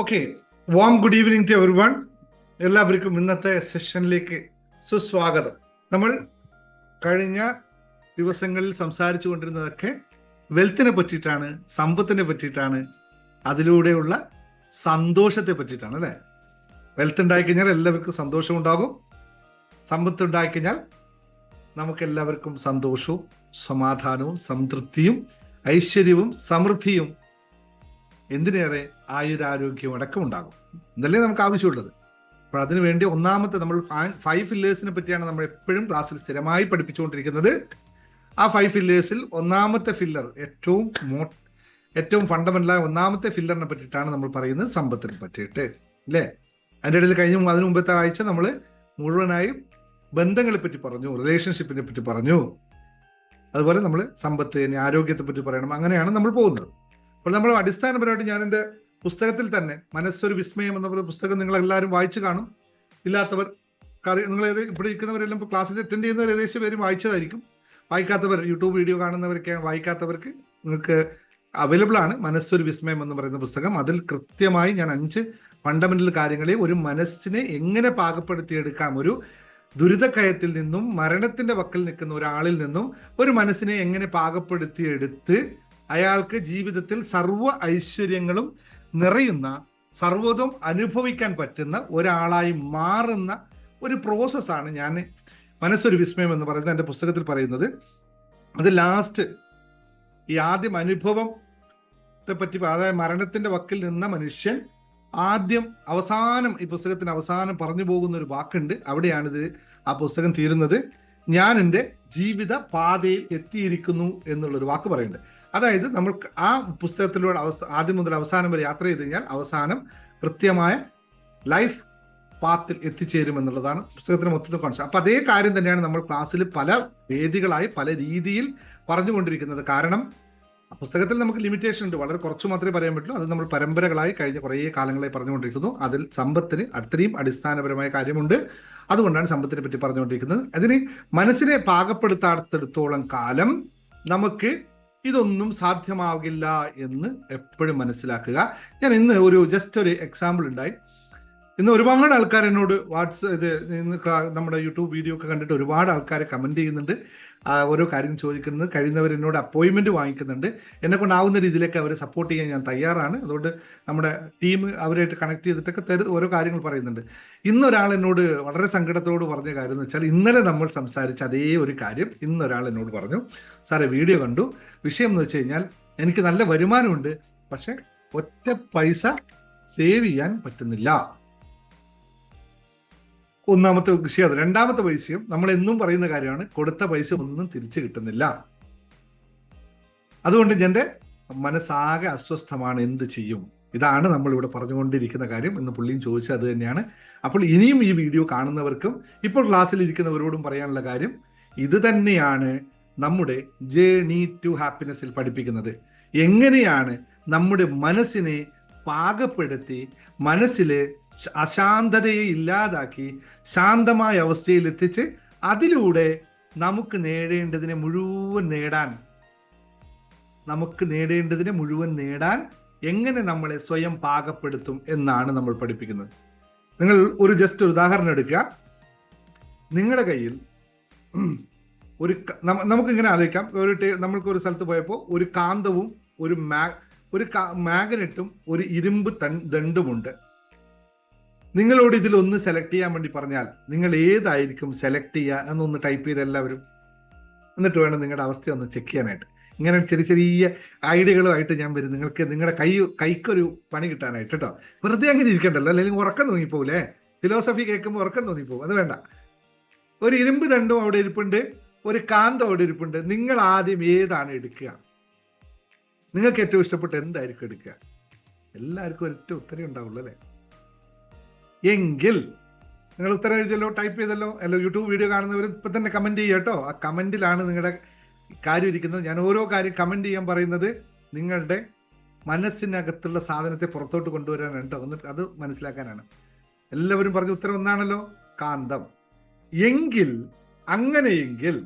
Okay, warm good evening to everyone. എല്ലാവർക്കും ഇന്നത്തെ സെഷനിലേക്ക് സുസ്വാഗതം. നമ്മൾ കഴിഞ്ഞ ദിവസങ്ങളിൽ സംസാരിച്ചു കൊണ്ടിരുന്നതൊക്കെ വെൽത്തിനെ പറ്റിയിട്ടാണ്, സമ്പത്തിനെ പറ്റിയിട്ടാണ്, അതിലൂടെയുള്ള സന്തോഷത്തെ പറ്റിയിട്ടാണ് അല്ലേ. വെൽത്ത് ഉണ്ടായിക്കഴിഞ്ഞാൽ എല്ലാവർക്കും സന്തോഷം ഉണ്ടാകും. സമ്പത്ത് ഉണ്ടായിക്കഴിഞ്ഞാൽ നമുക്ക് എല്ലാവർക്കും സന്തോഷവും സമാധാനവും സംതൃപ്തിയും ഐശ്വര്യവും സമൃദ്ധിയും എന്തിനേറെ ആയുരാരോഗ്യവും അടക്കം ഉണ്ടാകും. ഇതല്ലേ നമുക്ക് ആവശ്യമുള്ളത്. അപ്പോൾ അതിനുവേണ്ടി ഒന്നാമത്തെ നമ്മൾ 5 ഫില്ലേഴ്സിനെ പറ്റിയാണ് നമ്മൾ എപ്പോഴും ക്ലാസ്സിൽ സ്ഥിരമായി പഠിപ്പിച്ചുകൊണ്ടിരിക്കുന്നത്. ആ 5 ഫില്ലേഴ്സിൽ ഒന്നാമത്തെ ഫില്ലർ, ഏറ്റവും ഫണ്ടമെന്റലായ ഒന്നാമത്തെ ഫില്ലറിനെ പറ്റിയിട്ടാണ് നമ്മൾ പറയുന്നത്, സമ്പത്തിനെ പറ്റിയിട്ട് അല്ലേ. അതിൻ്റെ ഇടയിൽ അതിനു മുമ്പത്തെ ആഴ്ച നമ്മൾ മുഴുവനായും ബന്ധങ്ങളെ പറ്റി പറഞ്ഞു, റിലേഷൻഷിപ്പിനെ പറ്റി പറഞ്ഞു. അതുപോലെ നമ്മൾ സമ്പത്തിനെ, ആരോഗ്യത്തെ പറ്റി പറയണം. അങ്ങനെയാണ് നമ്മൾ പോകുന്നത്. അപ്പോൾ നമ്മൾ അടിസ്ഥാനപരമായിട്ട് ഞാൻ എൻ്റെ പുസ്തകത്തിൽ തന്നെ മനസ്സൊരു വിസ്മയം എന്ന പുസ്തകം നിങ്ങൾ എല്ലാവരും വായിച്ചു കാണും. ഇല്ലാത്തവർ, നിങ്ങൾ ഇവിടെ ഇരിക്കുന്നവരെല്ലാം ഇപ്പോൾ ക്ലാസ്സിൽ അറ്റൻഡ് ചെയ്യുന്നവർ ഏകദേശം പേരും വായിച്ചതായിരിക്കും. വായിക്കാത്തവർ, യൂട്യൂബ് വീഡിയോ കാണുന്നവരൊക്കെ വായിക്കാത്തവർക്ക് നിങ്ങൾക്ക് അവൈലബിൾ ആണ് മനസ്സൊരു വിസ്മയം എന്ന് പറയുന്ന പുസ്തകം. അതിൽ കൃത്യമായി ഞാൻ 5 ഫണ്ടമെന്റൽ കാര്യങ്ങളെ ഒരു മനസ്സിനെ എങ്ങനെ പാകപ്പെടുത്തിയെടുക്കാം, ഒരു ദുരിതക്കയത്തിൽ നിന്നും മരണത്തിന്റെ വക്കിൽ നിൽക്കുന്ന ഒരാളിൽ നിന്നും ഒരു മനസ്സിനെ എങ്ങനെ പാകപ്പെടുത്തിയെടുത്ത് അയാൾക്ക് ജീവിതത്തിൽ സർവ്വ ഐശ്വര്യങ്ങളും നിറയുന്ന, സർവ്വതും അനുഭവിക്കാൻ പറ്റുന്ന ഒരാളായി മാറുന്ന ഒരു പ്രോസസ്സാണ് ഞാൻ മനസ്സൊരു വിസ്മയം എന്ന് പറയുന്നത് എൻ്റെ പുസ്തകത്തിൽ പറയുന്നത്. അത് ലാസ്റ്റ് ഈ ആദ്യം അനുഭവത്തെ പറ്റി, അതായത് മരണത്തിന്റെ വക്കിൽ നിന്ന മനുഷ്യൻ അവസാനം, ഈ പുസ്തകത്തിന് അവസാനം പറഞ്ഞു പോകുന്ന ഒരു വാക്കുണ്ട്. അവിടെയാണിത്, ആ പുസ്തകം തീരുന്നത്. ഞാൻ എൻ്റെ ജീവിത പാതയിൽ എത്തിയിരിക്കുന്നു എന്നുള്ളൊരു വാക്ക് പറയുന്നുണ്ട്. അതായത് നമ്മൾക്ക് ആ പുസ്തകത്തിലൂടെ ആദ്യം മുതൽ അവസാനം വരെ യാത്ര ചെയ്ത് കഴിഞ്ഞാൽ അവസാനം കൃത്യമായ ലൈഫ് പാത്തിൽ എത്തിച്ചേരുമെന്നുള്ളതാണ് പുസ്തകത്തിന് മൊത്തത്തിൽ കോൺസെപ്റ്റ്. അപ്പൊ അതേ കാര്യം തന്നെയാണ് നമ്മൾ ക്ലാസ്സിൽ പല വേദികളായി പല രീതിയിൽ പറഞ്ഞുകൊണ്ടിരിക്കുന്നത്. കാരണം പുസ്തകത്തിൽ നമുക്ക് ലിമിറ്റേഷൻ ഉണ്ട്, വളരെ കുറച്ച് മാത്രമേ പറയാൻ പറ്റുള്ളൂ. അത് നമ്മൾ പരമ്പരകളായി കഴിഞ്ഞ കുറേ കാലങ്ങളായി പറഞ്ഞുകൊണ്ടിരിക്കുന്നു. അതിൽ സമ്പത്തിന് അത്രയും അടിസ്ഥാനപരമായ കാര്യമുണ്ട്. അതുകൊണ്ടാണ് സമ്പത്തിനെ പറ്റി പറഞ്ഞുകൊണ്ടിരിക്കുന്നത്. അതിന് മനസ്സിനെ പാകപ്പെടുത്താത്തിടത്തോളം കാലം നമുക്ക് ഇതൊന്നും സാധ്യമാകില്ല എന്ന് എപ്പോഴും മനസ്സിലാക്കുക. ഞാൻ ഇന്ന് ജസ്റ്റ് ഒരു എക്സാമ്പിൾ ഉണ്ടായി. ഇന്ന് ഒരുപാട് ആൾക്കാർ എന്നോട് നമ്മുടെ യൂട്യൂബ് വീഡിയോ ഒക്കെ കണ്ടിട്ട് ഒരുപാട് ആൾക്കാർ കമന്റ് ചെയ്യുന്നുണ്ട്, ഓരോ കാര്യം ചോദിക്കുന്നത്, കഴിയുന്നവർ എന്നോട് അപ്പോയിൻമെന്റ് വാങ്ങിക്കുന്നുണ്ട്. എന്നെ കൊണ്ടാവുന്ന രീതിയിലേക്ക് അവരെ സപ്പോർട്ട് ചെയ്യാൻ ഞാൻ തയ്യാറാണ്. അതുകൊണ്ട് നമ്മുടെ ടീം അവരായിട്ട് കണക്ട് ചെയ്തിട്ടൊക്കെ ഓരോ കാര്യങ്ങൾ പറയുന്നുണ്ട്. ഇന്നൊരാൾ എന്നോട് വളരെ സങ്കടത്തോട് പറഞ്ഞ കാര്യം എന്ന് വെച്ചാൽ, ഇന്നലെ നമ്മൾ സംസാരിച്ച അതേ ഒരു കാര്യം ഇന്നൊരാൾ എന്നോട് പറഞ്ഞു, സാറേ വീഡിയോ കണ്ടു, വിഷയം എന്ന് വെച്ച് കഴിഞ്ഞാൽ എനിക്ക് നല്ല വരുമാനമുണ്ട്, പക്ഷെ ഒറ്റ പൈസ സേവ് ചെയ്യാൻ പറ്റുന്നില്ല. ഒന്നാമത്തെ വിഷയം അത്. രണ്ടാമത്തെ വിഷയം നമ്മൾ എന്നും പറയുന്ന കാര്യമാണ്, കൊടുത്ത പൈസ ഒന്നും തിരിച്ചു കിട്ടുന്നില്ല. അതുകൊണ്ട് എൻ്റെ മനസ്സാകെ അസ്വസ്ഥമാണ്, എന്ത് ചെയ്യും? ഇതാണ് നമ്മളിവിടെ പറഞ്ഞുകൊണ്ടിരിക്കുന്ന കാര്യം. എന്ന് പുള്ളിയും ചോദിച്ചത് അത് തന്നെയാണ്. അപ്പോൾ ഇനിയും ഈ വീഡിയോ കാണുന്നവർക്കും ഇപ്പോൾ ക്ലാസ്സിൽ ഇരിക്കുന്നവരോടും പറയാനുള്ള കാര്യം ഇത് തന്നെയാണ്. നമ്മുടെ ജേർണി ടു ഹാപ്പിനെസ്സിൽ പഠിപ്പിക്കുന്നത് എങ്ങനെയാണ് നമ്മുടെ മനസ്സിനെ പാകപ്പെടുത്തി മനസ്സിലെ അശാന്തതയെ ഇല്ലാതാക്കി ശാന്തമായ അവസ്ഥയിൽ എത്തിച്ച് അതിലൂടെ നമുക്ക് നേടേണ്ടതിനെ മുഴുവൻ നേടാൻ എങ്ങനെ നമ്മളെ സ്വയം പാകപ്പെടുത്തും എന്നാണ് നമ്മൾ പഠിപ്പിക്കുന്നത്. നിങ്ങൾ ജസ്റ്റ് ഒരു ഉദാഹരണം എടുക്കുക. നിങ്ങളുടെ കയ്യിൽ നമുക്കിങ്ങനെ ആലോചിക്കാം, നമ്മൾക്ക് ഒരു സ്ഥലത്ത് പോയപ്പോൾ ഒരു കാന്തവും ഒരു മാഗ്നറ്റും ഒരു ഇരുമ്പ് ദണ്ടുമുണ്ട്. നിങ്ങളോട് ഇതിലൊന്ന് സെലക്ട് ചെയ്യാൻ വേണ്ടി പറഞ്ഞാൽ നിങ്ങൾ ഏതായിരിക്കും സെലക്ട് ചെയ്യുക എന്നൊന്ന് ടൈപ്പ് ചെയ്ത് എല്ലാവരും, എന്നിട്ട് വേണം നിങ്ങളുടെ അവസ്ഥ ഒന്ന് ചെക്ക് ചെയ്യാനായിട്ട്. ഇങ്ങനെ ചെറിയ ഐഡിയകളുമായിട്ട് ഞാൻ വരും, നിങ്ങൾക്ക് നിങ്ങളുടെ കൈക്കൊരു പണി കിട്ടാനായിട്ട് കേട്ടോ. വെറുതെ അങ്ങനെ ഇരിക്കണ്ടല്ലോ, അല്ലെങ്കിൽ ഉറക്കം തോന്നിപ്പോവില്ലേ? ഫിലോസഫി കേൾക്കുമ്പോൾ ഉറക്കം തോന്നിപ്പോവും. അത് വേണ്ട. ഒരു ഇരുമ്പ് ദണ്ടും അവിടെ ഇരിപ്പുണ്ട്, ഒരു കാന്തം അവിടെ ഇരിപ്പുണ്ട്. നിങ്ങൾ ആദ്യം ഏതാണ് എടുക്കുക? നിങ്ങൾക്ക് ഏറ്റവും ഇഷ്ടപ്പെട്ട എന്തായിരിക്കും എടുക്കുക? എല്ലാവർക്കും ഒരൊറ്റ ഉത്തരം ഉണ്ടാവുള്ളൂ അല്ലേ? എങ്കിൽ നിങ്ങൾ ഉത്തരം എഴുതിയല്ലോ, ടൈപ്പ് ചെയ്തല്ലോ. അല്ല, യൂട്യൂബ് വീഡിയോ കാണുന്നവർ ഇപ്പം തന്നെ കമൻറ്റ് ചെയ്യുക കേട്ടോ. ആ കമൻറ്റിലാണ് നിങ്ങളുടെ കാര്യം ഇരിക്കുന്നത്. ഞാൻ ഓരോ കാര്യം കമൻറ്റ് ചെയ്യാൻ പറയുന്നത് നിങ്ങളുടെ മനസ്സിനകത്തുള്ള സാധനത്തെ പുറത്തോട്ട് കൊണ്ടുവരാനാണ് കേട്ടോ. എന്നിട്ട് അത് മനസ്സിലാക്കാനാണ്. എല്ലാവരും പറഞ്ഞ ഉത്തരം ഒന്നാണല്ലോ, കാന്തം. അങ്ങനെയെങ്കിൽ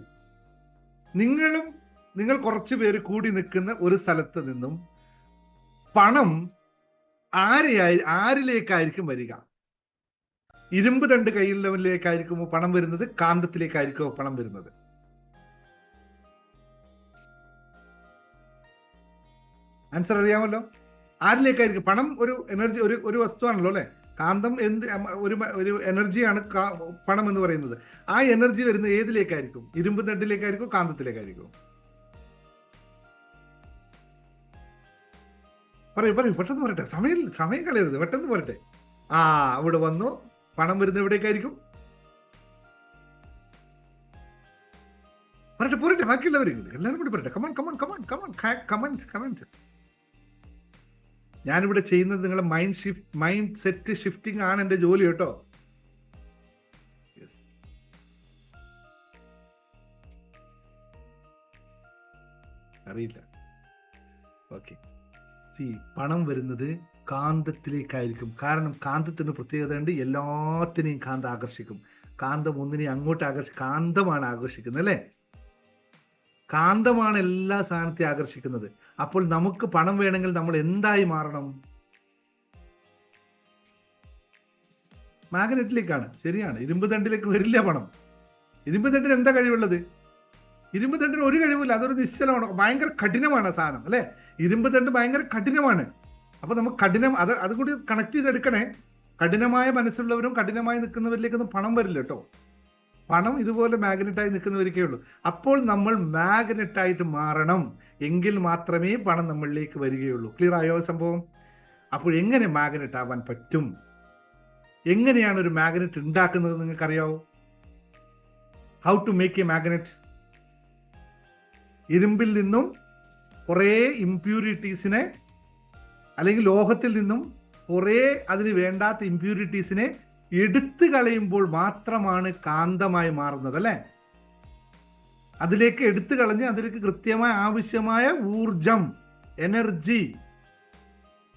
നിങ്ങൾ കുറച്ച് പേര് കൂടി നിൽക്കുന്ന ഒരു സ്ഥലത്ത് നിന്നും പണം ആരിലേക്കായിരിക്കും വരിക? ഇരുമ്പ് തണ്ട് കയ്യിലുള്ളവരിലേക്കായിരിക്കുമോ പണം വരുന്നത്? കാന്തത്തിലേക്കായിരിക്കുമോ പണം വരുന്നത്? ആൻസർ അറിയാമല്ലോ. ആരിലേക്കായിരിക്കും പണം? ഒരു എനർജി, ഒരു വസ്തുവാണല്ലോ അല്ലെ. കാന്തം ഒരു എനർജിയാണ് പണം എന്ന് പറയുന്നത്. ആ എനർജി വരുന്നത് ഏതിലേക്കായിരിക്കും? ഇരുമ്പ് തണ്ടിലേക്കായിരിക്കും, കാന്തത്തിലേക്കായിരിക്കും? പറയൂ പെട്ടെന്ന് പറയട്ടെ, സമയം കളയരുത്, പെട്ടെന്ന് പറയട്ടെ. അവിടെ വന്നു. പണം വരുന്നത് എവിടേക്കായിരിക്കും? പറയട്ടെ ബാക്കിയുള്ളവരും എല്ലാവരും കൂടി പറയട്ടെ. കമന്റ്. ഞാനിവിടെ ചെയ്യുന്നത് നിങ്ങളെ മൈൻഡ് സെറ്റ് ഷിഫ്റ്റിംഗ് ആണ് എൻ്റെ ജോലി കേട്ടോ. അറിയില്ല. ഓക്കെ. പണം വരുന്നത് കാന്തത്തിലേക്കായിരിക്കും. കാരണം കാന്തത്തിന് പ്രത്യേകത ഉണ്ട്. എല്ലാത്തിനെയും കാന്തം ആകർഷിക്കും. കാന്തം ഒന്നിനെയും അങ്ങോട്ട് കാന്തമാണ് ആകർഷിക്കുന്നത് അല്ലേ? കാന്തമാണ് എല്ലാ സാധനത്തെയും ആകർഷിക്കുന്നത്. അപ്പോൾ നമുക്ക് പണം വേണമെങ്കിൽ നമ്മൾ എന്തായി മാറണം? മാഗ്നറ്റിലേക്കാണ്. ശരിയാണ്. ഇരുമ്പ് തണ്ടിലേക്ക് വരില്ല പണം. ഇരുമ്പ് തണ്ടിന് എന്താ കഴിവുള്ളത്? ഇരുമ്പ് തണ്ടിന് ഒരു കഴിവില്ല. അതൊരു നിശ്ചലമാണ്, ഭയങ്കര കഠിനമാണ് സാധനം അല്ലെ. ഇരുമ്പ് തണ്ട് ഭയങ്കര കഠിനമാണ്. അപ്പൊ നമുക്ക് കഠിനം അത് കൂടി കണക്ട് ചെയ്തെടുക്കണേ. കഠിനമായ മനസ്സുള്ളവരും കഠിനമായി നിൽക്കുന്നവരിലേക്കൊന്നും പണം വരില്ല കേട്ടോ. പണം ഇതുപോലെ മാഗ്നറ്റായി നിൽക്കുന്നവർക്കേ ഉള്ളൂ. അപ്പോൾ നമ്മൾ മാഗ്നറ്റായിട്ട് മാറണം. എങ്കിൽ മാത്രമേ പണം നമ്മളിലേക്ക് വരികയുള്ളൂ. ക്ലിയർ ആയോ സംഭവം? അപ്പോൾ എങ്ങനെ മാഗ്നറ്റ് ആവാൻ പറ്റും? എങ്ങനെയാണ് ഒരു മാഗ്നറ്റ് ഉണ്ടാക്കുന്നത് നിങ്ങൾക്കറിയാവോ? How to make a magnet? ഇരുമ്പിൽ നിന്നും കുറേ ഇംപ്യൂരിറ്റീസിനെ, അല്ലെങ്കിൽ ലോഹത്തിൽ നിന്നും കുറേ അതിന് വേണ്ടാത്ത ഇംപ്യൂരിറ്റീസിനെ എടുത്തു കളയുമ്പോൾ മാത്രമാണ് കാന്തമായി മാറുന്നത് അല്ലേ. അതിലേക്ക് എടുത്തു കളഞ്ഞ് അതിലേക്ക് കൃത്യമായ ആവശ്യമായ ഊർജം, എനർജി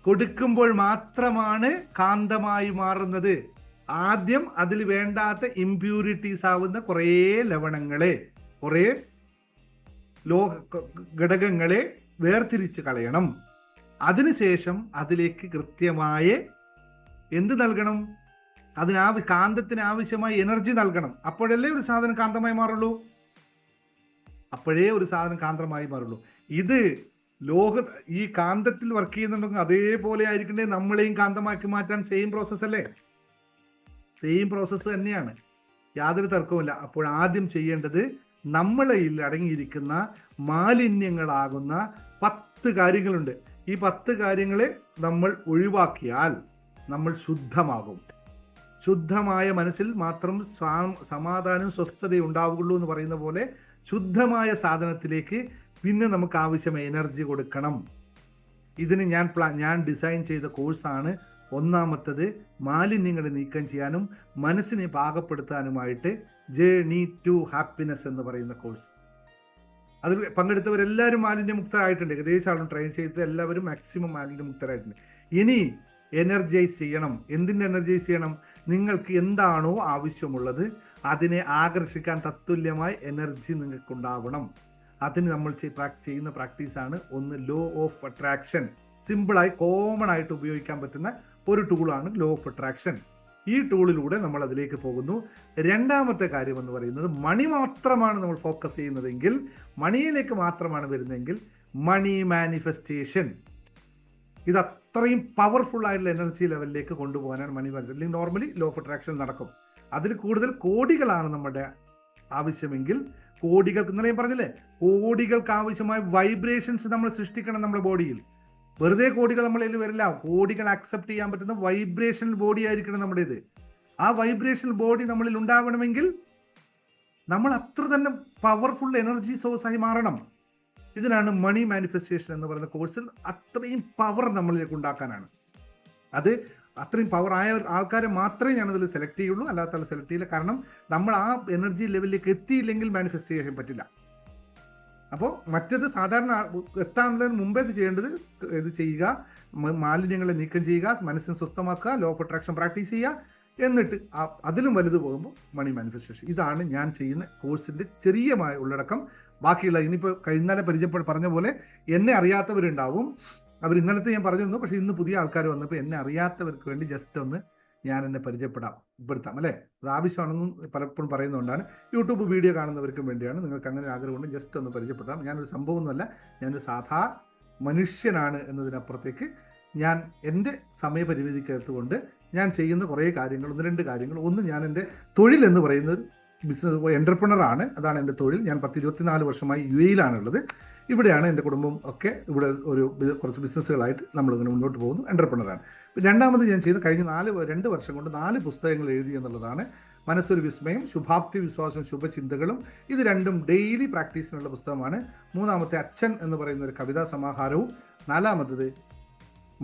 കൊടുക്കുമ്പോൾ മാത്രമാണ് കാന്തമായി മാറുന്നത്. ആദ്യം അതിൽ വേണ്ടാത്ത ഇംപ്യൂരിറ്റീസ് ആവുന്ന കുറേ ലവണങ്ങളെ, കുറേ ലോഹ ഘടകങ്ങളെ വേർതിരിച്ച് കളയണം. അതിനുശേഷം അതിലേക്ക് കൃത്യമായ എന്ത് നൽകണം? കാന്തത്തിന് ആവശ്യമായ എനർജി നൽകണം. അപ്പോഴല്ലേ ഒരു സാധനം കാന്തമായി മാറുള്ളൂ. ഇത് ഈ കാന്തത്തിൽ വർക്ക് ചെയ്യുന്നുണ്ടെങ്കിൽ അതേപോലെ ആയിരിക്കണ്ടേ നമ്മളെയും കാന്തമാക്കി മാറ്റാൻ. സെയിം പ്രോസസ് അല്ലേ? സെയിം പ്രോസസ്സ് തന്നെയാണ്, യാതൊരു തർക്കവുമില്ല. അപ്പോൾ ആദ്യം ചെയ്യേണ്ടത് നമ്മളിൽ അടങ്ങിയിരിക്കുന്ന മാലിന്യങ്ങളാകുന്ന 10 കാര്യങ്ങളുണ്ട്. ഈ 10 കാര്യങ്ങളെ നമ്മൾ ഒഴിവാക്കിയാൽ നമ്മൾ ശുദ്ധമാകും. ശുദ്ധമായ മനസ്സിൽ മാത്രം സമാധാനവും സ്വസ്ഥതയും ഉണ്ടാവുകയുള്ളൂ എന്ന് പറയുന്ന പോലെ ശുദ്ധമായ സാധനത്തിലേക്ക് പിന്നെ നമുക്ക് ആവശ്യമായ എനർജി കൊടുക്കണം. ഇതിന് ഞാൻ ഡിസൈൻ ചെയ്ത കോഴ്സാണ്. ഒന്നാമത്തത് മാലിന്യങ്ങളെ നീക്കം ചെയ്യാനും മനസ്സിനെ പാകപ്പെടുത്താനുമായിട്ട് ജേർണി ടു ഹാപ്പിനെസ് എന്ന് പറയുന്ന കോഴ്സ്. അതിൽ പങ്കെടുത്തവരെല്ലാവരും മാലിന്യമുക്തരായിട്ടുണ്ട്. ഏകദേശം ആളും ട്രെയിൻ ചെയ്ത് എല്ലാവരും മാക്സിമം മാലിന്യമുക്തരായിട്ടുണ്ട്. ഇനി എനർജൈസ് ചെയ്യണം. എന്തിൻ്റെ എനർജൈസ് ചെയ്യണം? നിങ്ങൾക്ക് എന്താണോ ആവശ്യമുള്ളത് അതിനെ ആകർഷിക്കാൻ തത്തുല്യമായ എനർജി നിങ്ങൾക്കുണ്ടാവണം. അതിന് നമ്മൾ ചെയ്യുന്ന പ്രാക്ടീസാണ് ഒന്ന് ലോ ഓഫ് അട്രാക്ഷൻ. സിമ്പിളായി കോമൺ ആയിട്ട് ഉപയോഗിക്കാൻ പറ്റുന്ന ഒരു ടൂളാണ് ലോ ഓഫ് അട്രാക്ഷൻ. ഈ ടൂളിലൂടെ നമ്മൾ അതിലേക്ക് പോകുന്നു. രണ്ടാമത്തെ കാര്യം എന്ന് പറയുന്നത് മണി മാത്രമാണ് നമ്മൾ ഫോക്കസ് ചെയ്യുന്നതെങ്കിൽ, മണിയിലേക്ക് മാത്രമാണ് വരുന്നതെങ്കിൽ മണി മാനിഫെസ്റ്റേഷൻ. ഇത് അത്രയും പവർഫുൾ ആയിട്ടുള്ള എനർജി ലെവലിലേക്ക് കൊണ്ടുപോകാനാണ് മണി മാനിഫെസ്റ്റേഷൻ. അല്ലെങ്കിൽ നോർമലി ലോ ഓഫ് അട്രാക്ഷൻ നടക്കും. അതിൽ കൂടുതൽ കോടികളാണ് നമ്മുടെ ആവശ്യമെങ്കിൽ കോടികൾക്ക്, ഇന്നലെ ഞാൻ പറഞ്ഞില്ലേ, കോടികൾക്ക് ആവശ്യമായ വൈബ്രേഷൻസ് നമ്മൾ സൃഷ്ടിക്കണം നമ്മുടെ ബോഡിയിൽ. വെറുതെ കോടികൾ നമ്മളിൽ വരില്ല. കോടികൾ അക്സെപ്റ്റ് ചെയ്യാൻ പറ്റുന്ന വൈബ്രേഷണൽ ബോഡി ആയിരിക്കണം നമ്മുടേത്. ആ വൈബ്രേഷണൽ ബോഡി നമ്മളിൽ ഉണ്ടാവണമെങ്കിൽ നമ്മൾ അത്ര തന്നെ പവർഫുൾ എനർജി സോഴ്സായി മാറണം. ഇതിനാണ് മണി മാനിഫെസ്റ്റേഷൻ എന്ന് പറയുന്ന കോഴ്സിൽ അത്രയും പവർ നമ്മളിലേക്ക് ഉണ്ടാക്കാനാണ്. അത് അത്രയും പവർ ആയ ആൾക്കാരെ മാത്രമേ ഞാനതിൽ സെലക്ട് ചെയ്യുള്ളൂ, അല്ലാത്ത സെലക്ട് ചെയ്യില്ല. കാരണം നമ്മൾ ആ എനർജി ലെവലിലേക്ക് എത്തിയില്ലെങ്കിൽ മാനിഫെസ്റ്റ് ചെയ്യാൻ പറ്റില്ല. അപ്പോൾ മറ്റേത് സാധാരണ എത്താനുള്ളതിന് മുമ്പേ ചെയ്യേണ്ടത് ഇത് ചെയ്യുക, മാലിന്യങ്ങളെ നീക്കം ചെയ്യുക, മനസ്സിനെ സ്വസ്ഥമാക്കുക, ലോ ഓഫ് അട്രാക്ഷൻ പ്രാക്ടീസ് ചെയ്യുക. എന്നിട്ട് അതിലും വലുത് പോകുമ്പോൾ മണി മാനിഫെസ്റ്റേഷൻ. ഇതാണ് ഞാൻ ചെയ്യുന്ന കോഴ്സിൻ്റെ ചെറിയമായ ഉള്ളടക്കം. ബാക്കിയുള്ള ഇനിയിപ്പോൾ കഴിഞ്ഞാലെ പറഞ്ഞ പോലെ എന്നെ അറിയാത്തവരുണ്ടാവും. അവർ ഇന്നലത്തെ ഞാൻ പറഞ്ഞിരുന്നു, പക്ഷേ ഇന്ന് പുതിയ ആൾക്കാർ വന്നപ്പോൾ എന്നെ അറിയാത്തവർക്ക് വേണ്ടി ജസ്റ്റ് ഒന്ന് ഞാൻ എന്നെ പരിചയപ്പെടുത്താം അല്ലേ. അത് ആവശ്യമാണെന്നും പലപ്പോഴും പറയുന്നതുകൊണ്ടാണ്. യൂട്യൂബ് വീഡിയോ കാണുന്നവർക്കും വേണ്ടിയാണ്. നിങ്ങൾക്ക് അങ്ങനെ ആഗ്രഹമുണ്ട് ജസ്റ്റ് ഒന്ന് പരിചയപ്പെടുത്താം. ഞാനൊരു സംഭവമൊന്നുമല്ല, ഞാനൊരു സാധാ മനുഷ്യനാണ് എന്നതിനപ്പുറത്തേക്ക് ഞാൻ എൻ്റെ സമയപരിമിതിക്കകത്തുകൊണ്ട് ഞാൻ ചെയ്യുന്ന കുറേ കാര്യങ്ങൾ, 1-2 കാര്യങ്ങൾ. ഒന്ന്, ഞാൻ എൻ്റെ തൊഴിൽ എന്ന് പറയുന്നത് ബിസിനസ് എൻ്റർപ്രണറാണ്. അതാണ് എൻ്റെ തൊഴിൽ. ഞാൻ 10-24 വർഷമായി UAE ആണുള്ളത്. ഇവിടെയാണ് എൻ്റെ കുടുംബം ഒക്കെ. ഇവിടെ കുറച്ച് ബിസിനസ്സുകളായിട്ട് നമ്മളിങ്ങനെ മുന്നോട്ട് പോകുന്നു. എൻ്റർപ്രണറാണ്. രണ്ടാമത് ഞാൻ ചെയ്ത് കഴിഞ്ഞ 2 വർഷം കൊണ്ട് 4 പുസ്തകങ്ങൾ എഴുതി എന്നുള്ളതാണ്. മനസ്സൊരു വിസ്മയം, ശുഭാപ്തി വിശ്വാസവും ശുഭചിന്തകളും. ഇത് രണ്ടും ഡെയിലി പ്രാക്ടീസിനുള്ള പുസ്തകമാണ്. മൂന്നാമത്തെ അച്ഛൻ എന്ന് പറയുന്ന ഒരു കവിതാ സമാഹാരവും. നാലാമത്തത്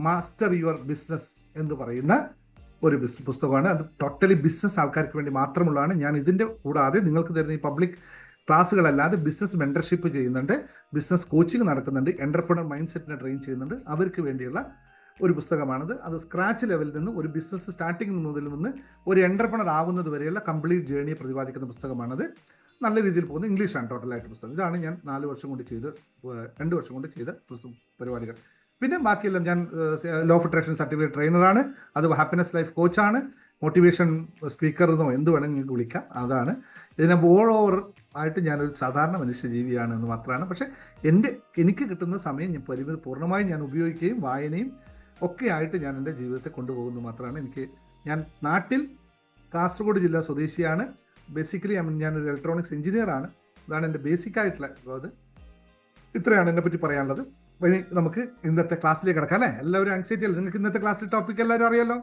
മാസ്റ്റർ യുവർ ബിസിനസ് എന്ന് പറയുന്ന ഒരു പുസ്തകമാണ്. അത് ടോട്ടലി ബിസിനസ് ആൾക്കാർക്ക് വേണ്ടി മാത്രമുള്ളതാണ്. ഞാൻ ഇതിൻ്റെ കൂടാതെ നിങ്ങൾക്ക് തരുന്ന ഈ പബ്ലിക് ക്ലാസ്സുകളല്ലാതെ ബിസിനസ് മെൻറ്റർഷിപ്പ് ചെയ്യുന്നുണ്ട്, ബിസിനസ് കോച്ചിങ് നടക്കുന്നുണ്ട്, എൻ്റർപ്രണർ മൈൻഡ് സെറ്റിനെ ട്രെയിൻ ചെയ്യുന്നുണ്ട്. അവർക്ക് വേണ്ടിയുള്ള ഒരു പുസ്തകമാണത്. അത് സ്ക്രാച്ച് ലെവലിൽ നിന്ന് ഒരു ബിസിനസ് സ്റ്റാർട്ടിങ് മുതൽ നിന്ന് ഒരു എൻ്റർപ്രണർ ആവുന്നത് വരെയുള്ള കംപ്ലീറ്റ് ജേണിയെ പ്രതിപാദിക്കുന്ന പുസ്തകമാണത്. നല്ല രീതിയിൽ പോകുന്ന ഇംഗ്ലീഷാണ് ടോട്ടലായിട്ട് പുസ്തകം. ഇതാണ് ഞാൻ 2 വർഷം കൊണ്ട് ചെയ്ത പരിപാടികൾ. പിന്നെ ബാക്കിയെല്ലാം ഞാൻ ലോ ഓഫ് അട്രാക്ഷൻ സർട്ടിഫിക്കറ്റ് ട്രെയിനറാണ്. അത് ഹാപ്പിനെസ് ലൈഫ് കോച്ചാണ്, മോട്ടിവേഷൻ സ്പീക്കർ എന്നോ എന്ത് വേണമെങ്കിൽ നിങ്ങൾക്ക് വിളിക്കാം. അതാണ്. ഇതിനെ ഓൾ ഓവർ ആയിട്ട് ഞാനൊരു സാധാരണ മനുഷ്യജീവിയാണ് എന്ന് മാത്രമാണ്. പക്ഷേ എനിക്ക് കിട്ടുന്ന സമയം ഞാൻ പൂർണ്ണമായും ഞാൻ ഉപയോഗിക്കുകയും വായനയും ഒക്കെ ആയിട്ട് ഞാൻ എൻ്റെ ജീവിതത്തെ കൊണ്ടുപോകുന്നത് മാത്രമാണ്. ഞാൻ നാട്ടിൽ കാസർഗോഡ് ജില്ല സ്വദേശിയാണ്. ബേസിക്കലി ഞാനൊരു ഇലക്ട്രോണിക്സ് എഞ്ചിനീയറാണ്. ഇതാണ് എൻ്റെ ബേസിക്കായിട്ടുള്ള അത്. ഇത്രയാണ് എന്നെപ്പറ്റി പറയാനുള്ളത്. ഇനി നമുക്ക് ഇന്നത്തെ ക്ലാസ്സിലേക്ക് കിടക്കാം അല്ലേ. എല്ലാവരും ആൻസൈറ്റി അല്ലേ? നിങ്ങൾക്ക് ഇന്നത്തെ ക്ലാസ്സിൽ ടോപ്പിക് എല്ലാവരും അറിയാലോ?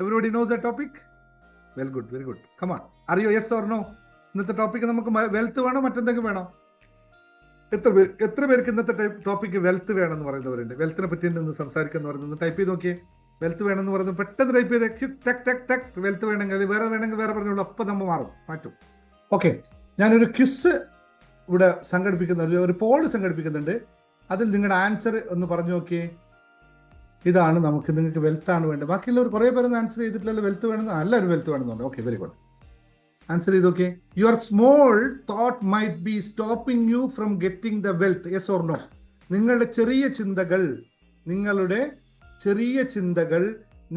Everybody knows the topic? Very good. Come on, അറിയോ? Yes or no? ഇന്നത്തെ ടോപ്പിക് നമുക്ക് വെൽത്ത് വേണോ മറ്റെന്തെങ്കിലും വേണോ? എത്ര പേർക്ക് ഇന്നത്തെ ടോപ്പിക്ക് വെൽത്ത് വേണമെന്ന് പറയുന്നവരുണ്ട്? വെൽത്തിനെ പറ്റി ഇന്ന് സംസാരിക്കുന്ന പറയുന്നത് ടൈപ്പ് ചെയ്ത് നോക്കിയേ. വെൽത്ത് വേണമെന്ന് പറയുന്നത് പെട്ടെന്ന് ടൈപ്പ് ചെയ്ത് വെൽത്ത് വേണമെങ്കിൽ വേറെ പറഞ്ഞോളൂ. അപ്പം നമ്മൾ മാറ്റും. ഓക്കെ, ഞാനൊരു ക്വിസ് ഇവിടെ ഒരു പോൾ സംഘടിപ്പിക്കുന്നുണ്ട്. അതിൽ നിങ്ങളുടെ ആൻസർ ഒന്ന് പറഞ്ഞു നോക്കിയേ. ഇതാണ് നിങ്ങൾക്ക് വെൽത്താണ് വേണ്ടത്. ബാക്കിയുള്ളവർ കുറേ പേരൊന്നും ആൻസർ ചെയ്തിട്ടില്ലല്ലോ. വെൽത്ത് വേണമെന്ന് എല്ലാവരും വെൽത്ത് വേണമെന്നുണ്ട്. Okay, very good. ആൻസർ ചെയ്ത് നോക്കിയേ. Your small thought might be stopping you from getting the wealth. Yes or no? നിങ്ങളുടെ ചെറിയ ചിന്തകൾ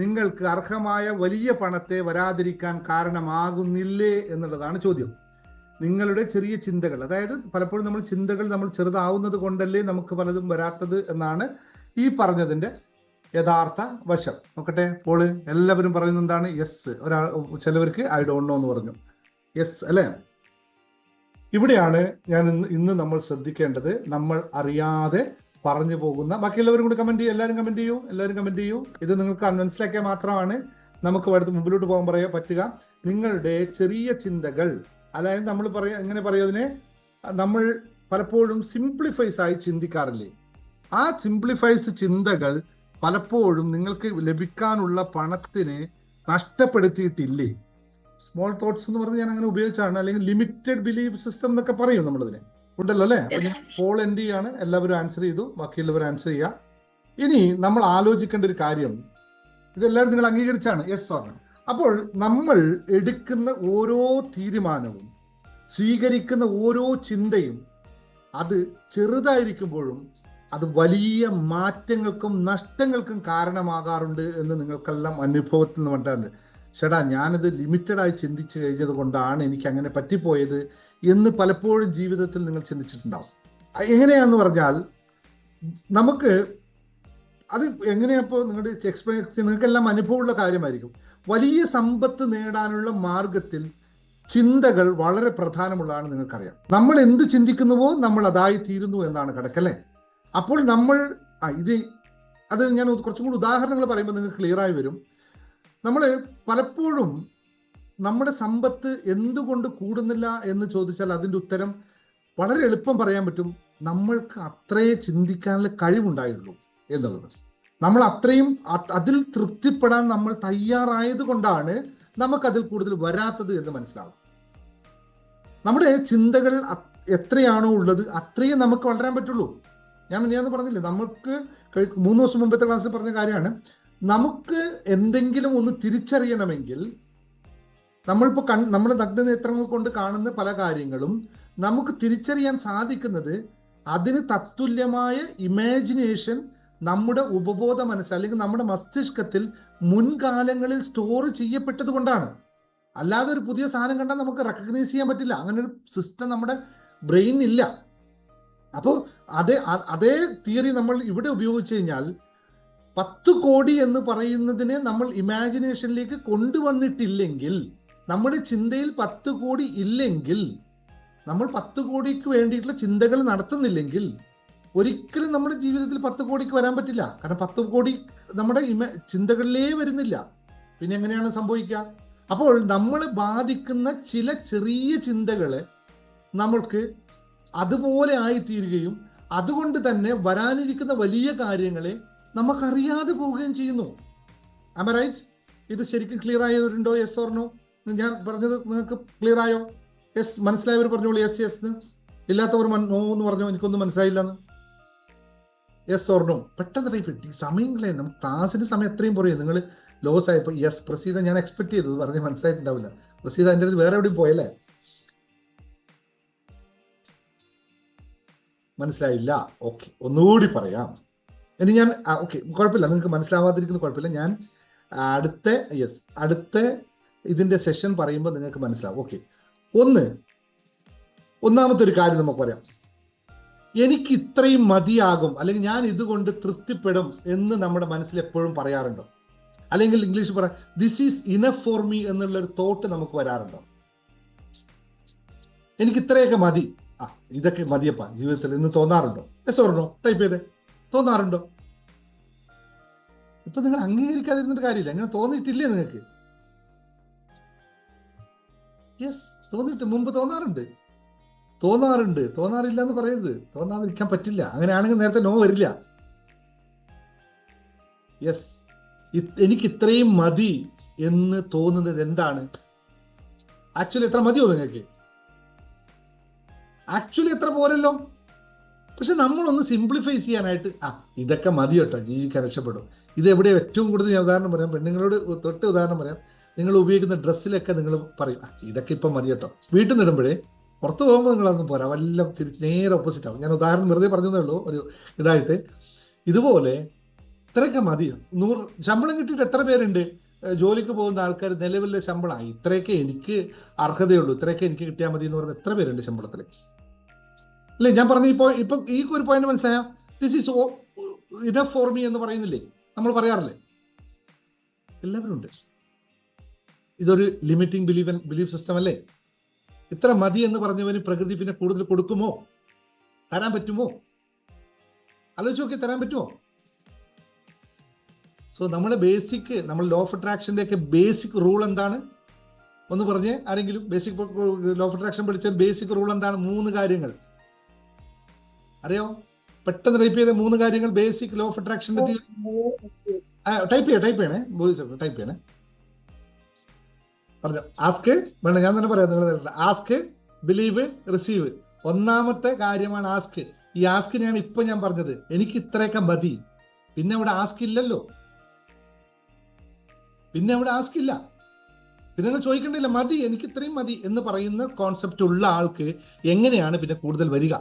നിങ്ങൾക്ക് അർഹമായ വലിയ പണത്തെ വരാതിരിക്കാൻ കാരണമാകുന്നില്ലേ എന്നുള്ളതാണ് ചോദ്യം. നിങ്ങളുടെ ചെറിയ ചിന്തകൾ, അതായത് പലപ്പോഴും നമ്മൾ ചെറുതാവുന്നത് കൊണ്ടല്ലേ നമുക്ക് പലതും വരാത്തത് എന്നാണ് ഈ പറഞ്ഞതിൻ്റെ യഥാർത്ഥ വശം. നോക്കട്ടെ, പോള് എല്ലാവരും പറയുന്നത് എന്താണ്? യെസ്. ചിലവർക്ക് ഐ ഡോണ്ട് നോ എന്ന് പറഞ്ഞു. യെസ് അല്ലേ? ഇവിടെയാണ് ഇന്ന് നമ്മൾ ശ്രദ്ധിക്കേണ്ടത്. നമ്മൾ അറിയാതെ പറഞ്ഞു പോകുന്ന, ബാക്കിയുള്ളവരും കൂടി കമന്റ് ചെയ്യൂ. എല്ലാവരും കമന്റ് ചെയ്യൂ. ഇത് നിങ്ങൾക്ക് മനസ്സിലാക്കിയാൽ മാത്രമാണ് നമുക്ക് മുമ്പിലോട്ട് പോകാൻ പറ്റുക. നിങ്ങളുടെ ചെറിയ ചിന്തകൾ, അതായത് എങ്ങനെ പറയുന്നതിനെ നമ്മൾ പലപ്പോഴും സിംപ്ലിഫൈസ് ആയി ചിന്തിക്കാറില്ലേ? ആ സിംപ്ലിഫൈസ് ചിന്തകൾ പലപ്പോഴും നിങ്ങൾക്ക് ലഭിക്കാനുള്ള പണത്തിനെ നഷ്ടപ്പെടുത്തിയിട്ടില്ലേ? സ്മോൾ തോട്ട്സ് എന്ന് പറഞ്ഞ് ഞാൻ അങ്ങനെ ഉപയോഗിച്ചാണ്. അല്ലെങ്കിൽ ലിമിറ്റഡ് ബിലീഫ് സിസ്റ്റം എന്നൊക്കെ പറയും നമ്മളതിനെ. ഉണ്ടല്ലോ അല്ലേ? പോൾ എൻഡ് ചെയ്യാണ്. എല്ലാവരും ആൻസർ ചെയ്തു. ബാക്കിയുള്ളവർ ആൻസർ ചെയ്യുക. ഇനി നമ്മൾ ആലോചിക്കേണ്ട ഒരു കാര്യം, ഇതെല്ലാവരും നിങ്ങൾ അംഗീകരിച്ചാണ് യെസ് ഓർ നോ? അപ്പോൾ നമ്മൾ എടുക്കുന്ന ഓരോ തീരുമാനവും, സ്വീകരിക്കുന്ന ഓരോ ചിന്തയും, അത് ചെറുതായിരിക്കുമ്പോഴും അത് വലിയ മാറ്റങ്ങൾക്കും നഷ്ടങ്ങൾക്കും കാരണമാകാറുണ്ട് എന്ന് നിങ്ങൾക്കെല്ലാം അനുഭവത്തിൽ നിന്ന് മനസ്സിലാകുന്നുണ്ട്. ചേട്ടാ, ഞാനത് ലിമിറ്റഡായി ചിന്തിച്ചു കഴിഞ്ഞത് കൊണ്ടാണ് എനിക്ക് അങ്ങനെ പറ്റിപ്പോയത് എന്ന് പലപ്പോഴും ജീവിതത്തിൽ നിങ്ങൾ ചിന്തിച്ചിട്ടുണ്ടാവും. എങ്ങനെയാന്ന് പറഞ്ഞാൽ, നമുക്ക് അത് എങ്ങനെയപ്പോൾ നിങ്ങളുടെ എക്സ്പ്ലെയിൻ, നിങ്ങൾക്കെല്ലാം അനുഭവമുള്ള കാര്യമായിരിക്കും. വലിയ സമ്പത്ത് നേടാനുള്ള മാർഗത്തിൽ ചിന്തകൾ വളരെ പ്രധാനമുള്ളതാണ്. നിങ്ങൾക്കറിയാം, നമ്മൾ എന്ത് ചിന്തിക്കുന്നുവോ നമ്മൾ അതായി തീരുന്നു എന്നാണ് കണക്കല്ലേ. അപ്പോൾ അത് ഞാൻ കുറച്ചും കൂടി ഉദാഹരണങ്ങൾ പറയുമ്പോൾ നിങ്ങൾക്ക് ക്ലിയർ ആയി വരും. നമ്മൾ പലപ്പോഴും നമ്മുടെ സമ്പത്ത് എന്തുകൊണ്ട് കൂടുന്നില്ല എന്ന് ചോദിച്ചാൽ അതിൻ്റെ ഉത്തരം വളരെ എളുപ്പം പറയാൻ പറ്റും. നമ്മൾക്ക് അത്രയേ ചിന്തിക്കാനുള്ള കഴിവുണ്ടായിരുന്നു എന്നുള്ളത്. നമ്മൾ അത്രയും അതിൽ തൃപ്തിപ്പെടാൻ നമ്മൾ തയ്യാറായത് കൊണ്ടാണ് നമുക്കതിൽ കൂടുതൽ വരാത്തത് എന്ന് മനസ്സിലാവും. നമ്മുടെ ചിന്തകൾ എത്രയാണോ ഉള്ളത് അത്രയും നമുക്ക് വളരാൻ പറ്റുള്ളൂ. ഞാൻ പറഞ്ഞില്ലേ, നമുക്ക് 3 ദിവസം മുമ്പത്തെ ക്ലാസ്സിൽ പറഞ്ഞ കാര്യമാണ്. നമുക്ക് എന്തെങ്കിലും ഒന്ന് തിരിച്ചറിയണമെങ്കിൽ നമ്മളിപ്പോൾ നമ്മുടെ നഗ്നനേത്രങ്ങൾ കൊണ്ട് കാണുന്ന പല കാര്യങ്ങളും നമുക്ക് തിരിച്ചറിയാൻ സാധിക്കുന്നത് അതിന് തത്തുല്യമായ ഇമാജിനേഷൻ നമ്മുടെ ഉപബോധ മനസ്സ് അല്ലെങ്കിൽ നമ്മുടെ മസ്തിഷ്കത്തിൽ മുൻകാലങ്ങളിൽ സ്റ്റോർ ചെയ്യപ്പെട്ടത് കൊണ്ടാണ്. അല്ലാതെ ഒരു പുതിയ സാധനം കണ്ടാൽ നമുക്ക് റെക്കഗ്നൈസ് ചെയ്യാൻ പറ്റില്ല. അങ്ങനെ ഒരു സിസ്റ്റം നമ്മുടെ ബ്രെയിൻ ഇല്ല. അപ്പോൾ അതേ തിയറി നമ്മൾ ഇവിടെ ഉപയോഗിച്ച് കഴിഞ്ഞാൽ 10 കോടി എന്ന് പറയുന്നതിനെ നമ്മൾ ഇമാജിനേഷനിലേക്ക് കൊണ്ടുവന്നിട്ടില്ലെങ്കിൽ, നമ്മുടെ ചിന്തയിൽ 10 കോടി ഇല്ലെങ്കിൽ, നമ്മൾ 10 കോടിക്ക് വേണ്ടിയിട്ടുള്ള ചിന്തകൾ നടത്തുന്നില്ലെങ്കിൽ ഒരിക്കലും നമ്മുടെ ജീവിതത്തിൽ 10 കോടിക്ക് വരാൻ പറ്റില്ല. കാരണം 10 കോടി നമ്മുടെ ചിന്തകളിലേ വരുന്നില്ല. പിന്നെ എങ്ങനെയാണ് സംഭവിക്കുക? അപ്പോൾ നമ്മളെ ബാധിക്കുന്ന ചില ചെറിയ ചിന്തകളെ നമ്മൾക്ക് അതുപോലെ ആയിത്തീരുകയും അതുകൊണ്ട് തന്നെ വരാനിരിക്കുന്ന വലിയ കാര്യങ്ങളെ നമുക്കറിയാതെ പോവുകയും ചെയ്യുന്നു. Am I right? ഇത് ശരിക്കും ക്ലിയർ ആയവരുണ്ടോ? Yes or no? ഞാൻ പറഞ്ഞത് നിങ്ങൾക്ക് ക്ലിയർ ആയോ? യെസ് മനസ്സിലായവർ പറഞ്ഞോളൂ യെസ് യെസ്. ഇല്ലാത്തവർ നോ എന്ന് പറഞ്ഞോ, എനിക്കൊന്നും മനസ്സിലായില്ലെന്ന്. യെസ് ഓർ നോ പെട്ടെന്ന് ടൈപ്പ് ഇട്ടി. സമയങ്ങളെ നമുക്ക് ക്ലാസ്സിന് സമയം എത്രയും പറയും. നിങ്ങൾ ലോസ് ആയപ്പോൾ യെസ് പ്രസീത ഞാൻ എക്സ്പെക്ട് ചെയ്തത് പറഞ്ഞ് മനസ്സിലായിട്ടുണ്ടാവില്ല. പ്രസീത എൻ്റെ അടുത്ത് വേറെ എവിടെയും പോയല്ലേ? മനസ്സിലായില്ല? ഓക്കെ, ഒന്നുകൂടി പറയാം. ഇനി ഞാൻ ഓക്കെ, കുഴപ്പമില്ല, നിങ്ങൾക്ക് മനസ്സിലാവാതിരിക്കുന്ന കുഴപ്പമില്ല. ഞാൻ അടുത്ത ഇതിൻ്റെ സെഷൻ പറയുമ്പോൾ നിങ്ങൾക്ക് മനസ്സിലാവും. ഓക്കെ, ഒന്നാമത്തെ ഒരു കാര്യം നമുക്ക് പറയാം. എനിക്ക് ഇത്രയും മതിയാകും അല്ലെങ്കിൽ ഞാൻ ഇതുകൊണ്ട് തൃപ്തിപ്പെടും എന്ന് നമ്മുടെ മനസ്സിൽ എപ്പോഴും പറയാറുണ്ടോ? അല്ലെങ്കിൽ ഇംഗ്ലീഷ് പറയാം this is enough for me എന്നുള്ളൊരു തോട്ട് നമുക്ക് വരാറുണ്ടോ? എനിക്ക് ഇത്രയൊക്കെ മതി, ഇതൊക്കെ മതിയപ്പ ജീവിതത്തിൽ എന്ന് തോന്നാറുണ്ടോ? യെസ് ഓർ നോ ടൈപ്പ് ചെയ്തേ. തോന്നാറുണ്ടോ? ഇപ്പൊ നിങ്ങൾ അംഗീകരിക്കാതിരുന്നിട്ട് കാര്യമില്ല. അങ്ങനെ തോന്നിയിട്ടില്ലേ നിങ്ങൾക്ക്? യെസ്, തോന്നിയിട്ട് മുമ്പ് തോന്നാറില്ല എന്ന് പറയരുത്. തോന്നാതിരിക്കാൻ പറ്റില്ല. അങ്ങനെയാണെങ്കിൽ നേരത്തെ നോ വരില്ല. യെസ്, എനിക്ക് ഇത്രയും മതി എന്ന് തോന്നുന്നത് എന്താണ്? ആക്ച്വലി എത്ര മതിയോ നിങ്ങൾക്ക്? ആക്ച്വലി എത്ര പോരല്ലോ. പക്ഷെ നമ്മളൊന്ന് സിംപ്ലിഫൈ ചെയ്യാനായിട്ട് ഇതൊക്കെ മതി കേട്ടോ, ജീവിക്കാൻ രക്ഷപ്പെടും. ഇത് എവിടെ ഏറ്റവും കൂടുതൽ ഞാൻ ഉദാഹരണം പറയാം, പെണ്ണുങ്ങളോട് തൊട്ട് ഉദാഹരണം പറയാം. നിങ്ങൾ ഉപയോഗിക്കുന്ന ഡ്രസ്സിലൊക്കെ നിങ്ങൾ പറയും ഇതൊക്കെ ഇപ്പം മതി കേട്ടോ. വീട്ടിൽ നിന്ന് ഇടുമ്പോഴേ പുറത്ത് പോകുമ്പോൾ നിങ്ങളൊന്നും പോരാ, വല്ലതും നേരെ ഓപ്പോസിറ്റ് ആവും. ഞാൻ ഉദാഹരണം വെറുതെ പറഞ്ഞതേ ഉള്ളൂ ഒരു ഇതായിട്ട്. ഇതുപോലെ ഇത്രയൊക്കെ മതി. 100 ശമ്പളം കിട്ടിയിട്ട് എത്ര പേരുണ്ട് ജോലിക്ക് പോകുന്ന ആൾക്കാർ? നിലവിലെ ശമ്പളം ഇത്രയൊക്കെ എനിക്ക് അർഹതയുള്ളൂ, ഇത്രയൊക്കെ എനിക്ക് കിട്ടിയാൽ മതി എന്ന് പറയുന്നത് എത്ര പേരുണ്ട് ശമ്പളത്തിൽ? അല്ലേ? ഞാൻ പറഞ്ഞ ഇപ്പം ഈ ഒരു പോയിന്റ് മനസ്സിലായ this is enough for me എന്ന് പറയുന്നില്ലേ, നമ്മൾ പറയാറില്ലേ? എല്ലാവരും ഉണ്ട്. ഇതൊരു ലിമിറ്റിംഗ് ബിലീഫ് സിസ്റ്റം അല്ലേ? ഇത്ര മതി എന്ന് പറഞ്ഞവന് പ്രകൃതി പിന്നെ കൂടുതൽ കൊടുക്കുമോ? തരാൻ പറ്റുമോ? ആലോചിച്ച് നോക്കി, തരാൻ പറ്റുമോ? സോ നമ്മൾ ലോ ഓഫ് അട്രാക്ഷൻ്റെ ഒക്കെ ബേസിക് റൂൾ എന്താണ് ഒന്ന് പറഞ്ഞേ ആരെങ്കിലും? ബേസിക് ലോ ഓഫ് അട്രാക്ഷൻ പഠിച്ചാൽ ബേസിക് റൂൾ എന്താണ്? 3 കാര്യങ്ങൾ അറിയോ? പെട്ടെന്ന് ടൈപ്പ് ചെയ്ത 3 കാര്യങ്ങൾ ബേസിക് ലോ ഓഫ് അട്രാക്ഷൻ്റെ. ടൈപ്പ് ചെയ്യണേ പറഞ്ഞു. ആസ്ക് വേണ്ട, ഞാൻ തന്നെ പറയാം. നിങ്ങൾ ആസ്ക്, ബിലീവ്, റിസീവ്. ഒന്നാമത്തെ കാര്യമാണ് ആസ്ക്. ഈ ആസ്കിനെയാണ് ഇപ്പൊ ഞാൻ പറഞ്ഞത്. എനിക്ക് ഇത്രയൊക്കെ മതി. പിന്നെ അവിടെ ആസ്ക് ഇല്ലല്ലോ. പിന്നെ നിങ്ങൾ ചോദിക്കണ്ടില്ല, മതി, എനിക്ക് ഇത്രയും മതി എന്ന് പറയുന്ന കോൺസെപ്റ്റ് ഉള്ള ആൾക്ക് എങ്ങനെയാണ് പിന്നെ കൂടുതൽ വരിക?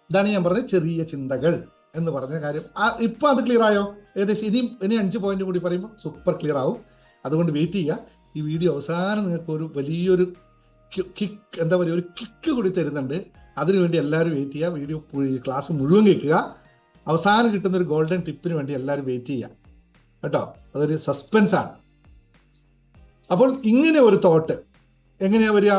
ഇതാണ് ഞാൻ പറഞ്ഞത് ചെറിയ ചിന്തകൾ എന്ന് പറഞ്ഞ കാര്യം. ഇപ്പൊ അത് ക്ലിയർ ആയോ? ഏകദേശം ഇനി 5 പോയിന്റ് കൂടി പറയുമ്പോൾ സൂപ്പർ ക്ലിയർ ആവും. അതുകൊണ്ട് വെയിറ്റ് ചെയ്യുക. ഈ വീഡിയോ അവസാനം നിങ്ങൾക്ക് ഒരു വലിയൊരു ഒരു കിക്ക് കൂടി തരുന്നുണ്ട്. അതിനുവേണ്ടി എല്ലാവരും വെയിറ്റ് ചെയ്യുക. വീഡിയോ ക്ലാസ് മുഴുവൻ കേൾക്കുക. അവസാനം കിട്ടുന്ന ഒരു ഗോൾഡൻ ടിപ്പിന് വേണ്ടി എല്ലാവരും വെയിറ്റ് ചെയ്യുക കേട്ടോ. അതൊരു സസ്പെൻസ് ആണ്. അപ്പോൾ ഇങ്ങനെ ഒരു തോട്ട് എങ്ങനെയാ വരിക?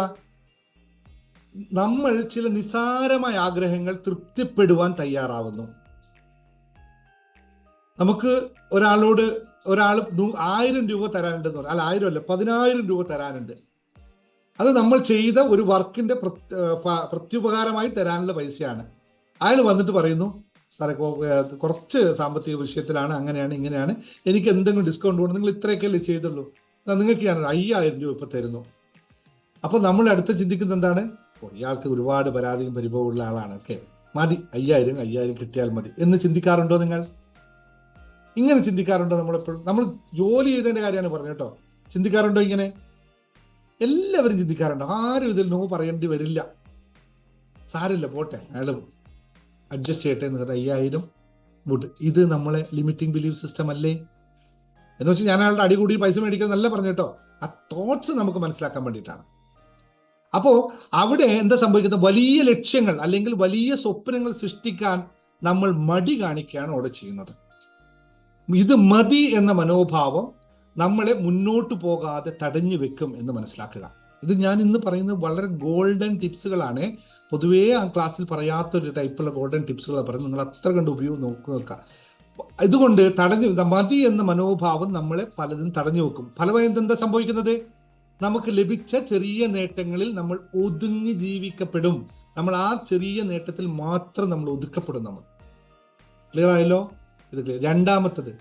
നമ്മൾ ചില നിസ്സാരമായ ആഗ്രഹങ്ങൾ തൃപ്തിപ്പെടുവാൻ തയ്യാറാവുന്നു. നമുക്ക് ഒരാൾ 1000 രൂപ തരാനുണ്ടെന്ന് പറയാം. അല്ല, 1000 അല്ല, 10,000 രൂപ തരാനുണ്ട്. അത് നമ്മൾ ചെയ്ത ഒരു വർക്കിന്റെ പ്രത്യുപകാരമായി തരാനുള്ള പൈസയാണ്. അയാൾ വന്നിട്ട് പറയുന്നു, സാറേ കുറച്ച് സാമ്പത്തിക വിഷയത്തിലാണ്, അങ്ങനെയാണ് ഇങ്ങനെയാണ്, എനിക്ക് എന്തെങ്കിലും ഡിസ്കൗണ്ട് കൊണ്ട് നിങ്ങൾ ഇത്രയൊക്കെയല്ലേ ചെയ്തുള്ളൂ, നിങ്ങൾക്ക് ഞാൻ 5,000 രൂപ ഇപ്പം തരുന്നു. അപ്പോൾ നമ്മൾ അടുത്ത് ചിന്തിക്കുന്നത് എന്താണ്? ഇയാൾക്ക് ഒരുപാട് പരാതിയും പരിഭവമുള്ള ആളാണ്, ഓക്കെ മതി, 5,000 കിട്ടിയാൽ മതി എന്ന് ചിന്തിക്കാറുണ്ടോ നിങ്ങൾ? ഇങ്ങനെ ചിന്തിക്കാറുണ്ടോ? നമ്മളെപ്പോഴും നമ്മൾ ജോലി ചെയ്തതിൻ്റെ കാര്യമാണ് പറഞ്ഞത് കേട്ടോ. ചിന്തിക്കാറുണ്ടോ ഇങ്ങനെ? എല്ലാവരും ചിന്തിക്കാറുണ്ടോ? ആരും ഇതിൽ നോ പറയേണ്ടി വരില്ല. സാരില്ല, പോട്ടെ, അയാൾ അഡ്ജസ്റ്റ് ചെയ്യട്ടെ എന്ന് പറഞ്ഞാൽ 5000 വുഡ്. ഇത് നമ്മളെ ലിമിറ്റിംഗ് ബിലീഫ് സിസ്റ്റം അല്ലേ? എന്ന് വെച്ചാൽ ഞാൻ അയാളുടെ അടി കൂടി പൈസ മേടിക്കുന്നല്ല പറഞ്ഞു കേട്ടോ. ആ തോട്ട്സ് നമുക്ക് മനസ്സിലാക്കാൻ വേണ്ടിയിട്ടാണ്. അപ്പോൾ അവിടെ എന്താ സംഭവിക്കുന്നത്? വലിയ ലക്ഷ്യങ്ങൾ അല്ലെങ്കിൽ വലിയ സ്വപ്നങ്ങൾ സൃഷ്ടിക്കാൻ നമ്മൾ മടി കാണിക്കുകയാണ് അവിടെ ചെയ്യുന്നത്. ഇത് മതി എന്ന മനോഭാവം നമ്മളെ മുന്നോട്ട് പോകാതെ തടഞ്ഞു വെക്കും എന്ന് മനസ്സിലാക്കുക. ഇത് ഞാൻ ഇന്ന് പറയുന്നത് വളരെ ഗോൾഡൻ ടിപ്സുകളാണ്. പൊതുവേ ആ ക്ലാസ്സിൽ പറയാത്തൊരു ടൈപ്പുള്ള ഗോൾഡൻ ടിപ്സുകൾ പറയുന്നത്. നിങ്ങൾ അത്ര കണ്ട് നോക്കുക. ഇതുകൊണ്ട് മതി എന്ന മനോഭാവം നമ്മളെ പലതും തടഞ്ഞു വെക്കും. ഫലമായി എന്താ സംഭവിക്കുന്നത്? നമുക്ക് ലഭിച്ച ചെറിയ നേട്ടങ്ങളിൽ നമ്മൾ ഒതുങ്ങി ജീവിക്കപ്പെടും. നമ്മൾ ആ ചെറിയ നേട്ടത്തിൽ മാത്രം നമ്മൾ ഒതുക്കപ്പെടും. നമ്മൾ ക്ലിയർ ആയല്ലോ? ഇത് ക്ലിയർ. രണ്ടാമത്തത്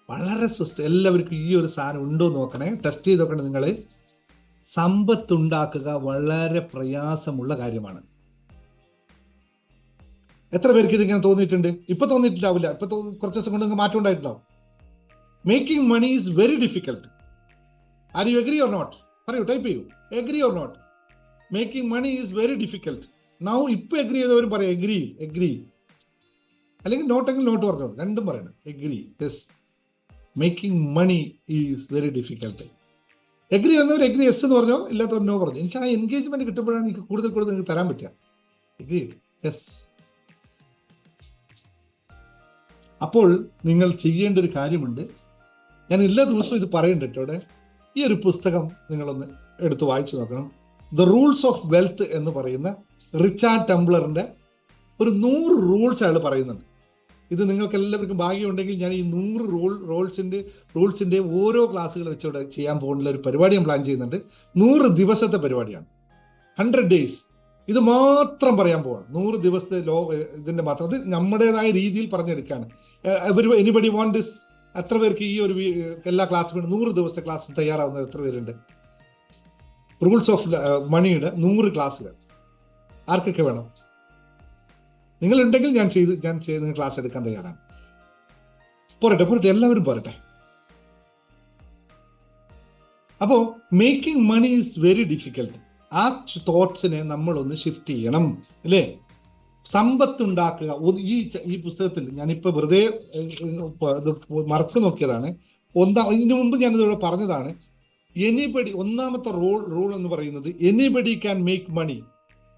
വളരെ എല്ലാവർക്കും ഈ ഒരു സാധനം ഉണ്ടോ നോക്കണേ, ടെസ്റ്റ് ചെയ്ത് നോക്കണേ. നിങ്ങൾ സമ്പത്തുണ്ടാക്കുക വളരെ പ്രയാസമുള്ള കാര്യമാണ്. എത്ര പേർക്ക് ഇതിങ്ങനെ തോന്നിയിട്ടുണ്ട്? ഇപ്പൊ തോന്നിയിട്ടുണ്ടാവില്ല, ഇപ്പൊ കുറച്ച് ദിവസം കൊണ്ട് നിങ്ങൾക്ക് മാറ്റം ഉണ്ടായിട്ടുണ്ടാവും. Making money is very difficult. Are you agree or not? പറയൂ, ടൈപ്പ് ചെയ്യൂ. Agree or not? Making money is very difficult. Now ഇപ്പൊ എഗ്രി ചെയ്തവരും പറയാം എഗ്രി, അല്ലെങ്കിൽ നോട്ടെങ്കിൽ നോട്ട് പറഞ്ഞോ, രണ്ടും പറയണം. Agree, yes, making money is very difficult. Agree എന്നവർ എഗ്രി യെസ് എന്ന് പറഞ്ഞോ, ഇല്ലാത്തവർ നോ പറഞ്ഞു. എനിക്ക് ആ എൻഗേജ്മെന്റ് കിട്ടുമ്പോഴാണ് എനിക്ക് കൂടുതൽ നിങ്ങൾക്ക് തരാൻ പറ്റുക. Agree, yes. അപ്പോൾ നിങ്ങൾ ചെയ്യേണ്ട ഒരു കാര്യമുണ്ട്. ഞാൻ എല്ലാ ദിവസവും ഇത് പറയുന്നുണ്ട് കേട്ടോ. ഈ ഒരു പുസ്തകം നിങ്ങളൊന്ന് എടുത്ത് വായിച്ചു നോക്കണം. ദ റൂൾസ് ഓഫ് വെൽത്ത് എന്ന് പറയുന്ന റിച്ചാർഡ് ടംബ്ലറിന്റെ ഒരു 100 റൂൾസ് അയാൾ പറയുന്നുണ്ട്. ഇത് നിങ്ങൾക്ക് എല്ലാവർക്കും ഭാഗ്യമുണ്ടെങ്കിൽ ഞാൻ ഈ 100 റൂൾസിന്റെ ഓരോ ക്ലാസ്സുകൾ വെച്ചോടെ ചെയ്യാൻ പോകുന്ന ഒരു പരിപാടി ഞാൻ പ്ലാൻ ചെയ്യുന്നുണ്ട്. 100 ദിവസത്തെ പരിപാടിയാണ്, 100 days. ഇത് മാത്രം പറയാൻ പോവാണ്. 100 ദിവസത്തെ ഇതിന്റെ മാത്രം. അത് നമ്മുടേതായ രീതിയിൽ പറഞ്ഞെടുക്കാണ്. Anybody want this? എത്ര പേർക്ക് ഈ ഒരു എല്ലാ ക്ലാസ്സും 100 ദിവസത്തെ ക്ലാസ് തയ്യാറാവുന്നത് എത്ര പേരുണ്ട്? റൂൾസ് ഓഫ് മണിയുടെ 100 ക്ലാസ്സുകൾ ആർക്കൊക്കെ വേണം? നിങ്ങളുണ്ടെങ്കിൽ ഞാൻ ചെയ്ത് ക്ലാസ് എടുക്കാൻ തയ്യാറാണ്. പോരട്ടെ, എല്ലാവരും പോരട്ടെ. അപ്പോ making money is very difficult. ആ തോട്ട്സിനെ നമ്മളൊന്ന് ഷിഫ്റ്റ് ചെയ്യണം, അല്ലേ? സമ്പത്തുണ്ടാക്കുക. ഈ പുസ്തകത്തിൽ ഞാനിപ്പോ വെറുതെ മറച്ചു നോക്കിയതാണ്. ഇതിനു മുമ്പ് ഞാനിതോടെ പറഞ്ഞതാണ്. ഒന്നാമത്തെ റൂൾ എന്ന് പറയുന്നത് anybody can make money.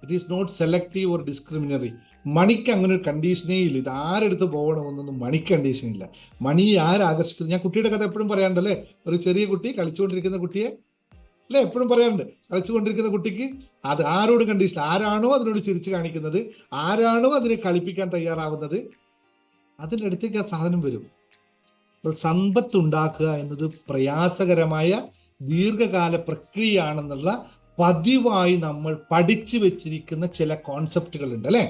It is not selective or discriminatory. മണിക്ക് അങ്ങനെ ഒരു കണ്ടീഷനേ ഇല്ല. ഇത് ആരെടുത്ത് പോകണമെന്നൊന്നും മണിക്ക് കണ്ടീഷൻ ഇല്ല. മണി ആരാകർഷിക്കുന്നത്? ഞാൻ കുട്ടിയുടെ കഥ എപ്പോഴും പറയാറുണ്ടല്ലേ. ഒരു ചെറിയ കുട്ടി കളിച്ചുകൊണ്ടിരിക്കുന്ന കുട്ടിയെ അല്ലെ എപ്പോഴും പറയാറുണ്ട്. കളിച്ചുകൊണ്ടിരിക്കുന്ന കുട്ടിക്ക് അത് ആരോട് കണ്ടീഷൻ? ആരാണോ അതിനോട് ചിരിച്ചു കാണിക്കുന്നത്, ആരാണോ അതിനെ കളിപ്പിക്കാൻ തയ്യാറാവുന്നത്, അതിൻ്റെ അടുത്തേക്ക് ആ സാധനം വരും. സമ്പത്തുണ്ടാക്കുക എന്നത് പ്രയാസകരമായ ദീർഘകാല പ്രക്രിയയാണെന്നുള്ള പതിവായി നമ്മൾ പഠിച്ചു വെച്ചിരിക്കുന്ന ചില കോൺസെപ്റ്റുകൾ ഉണ്ട്, അല്ലെ?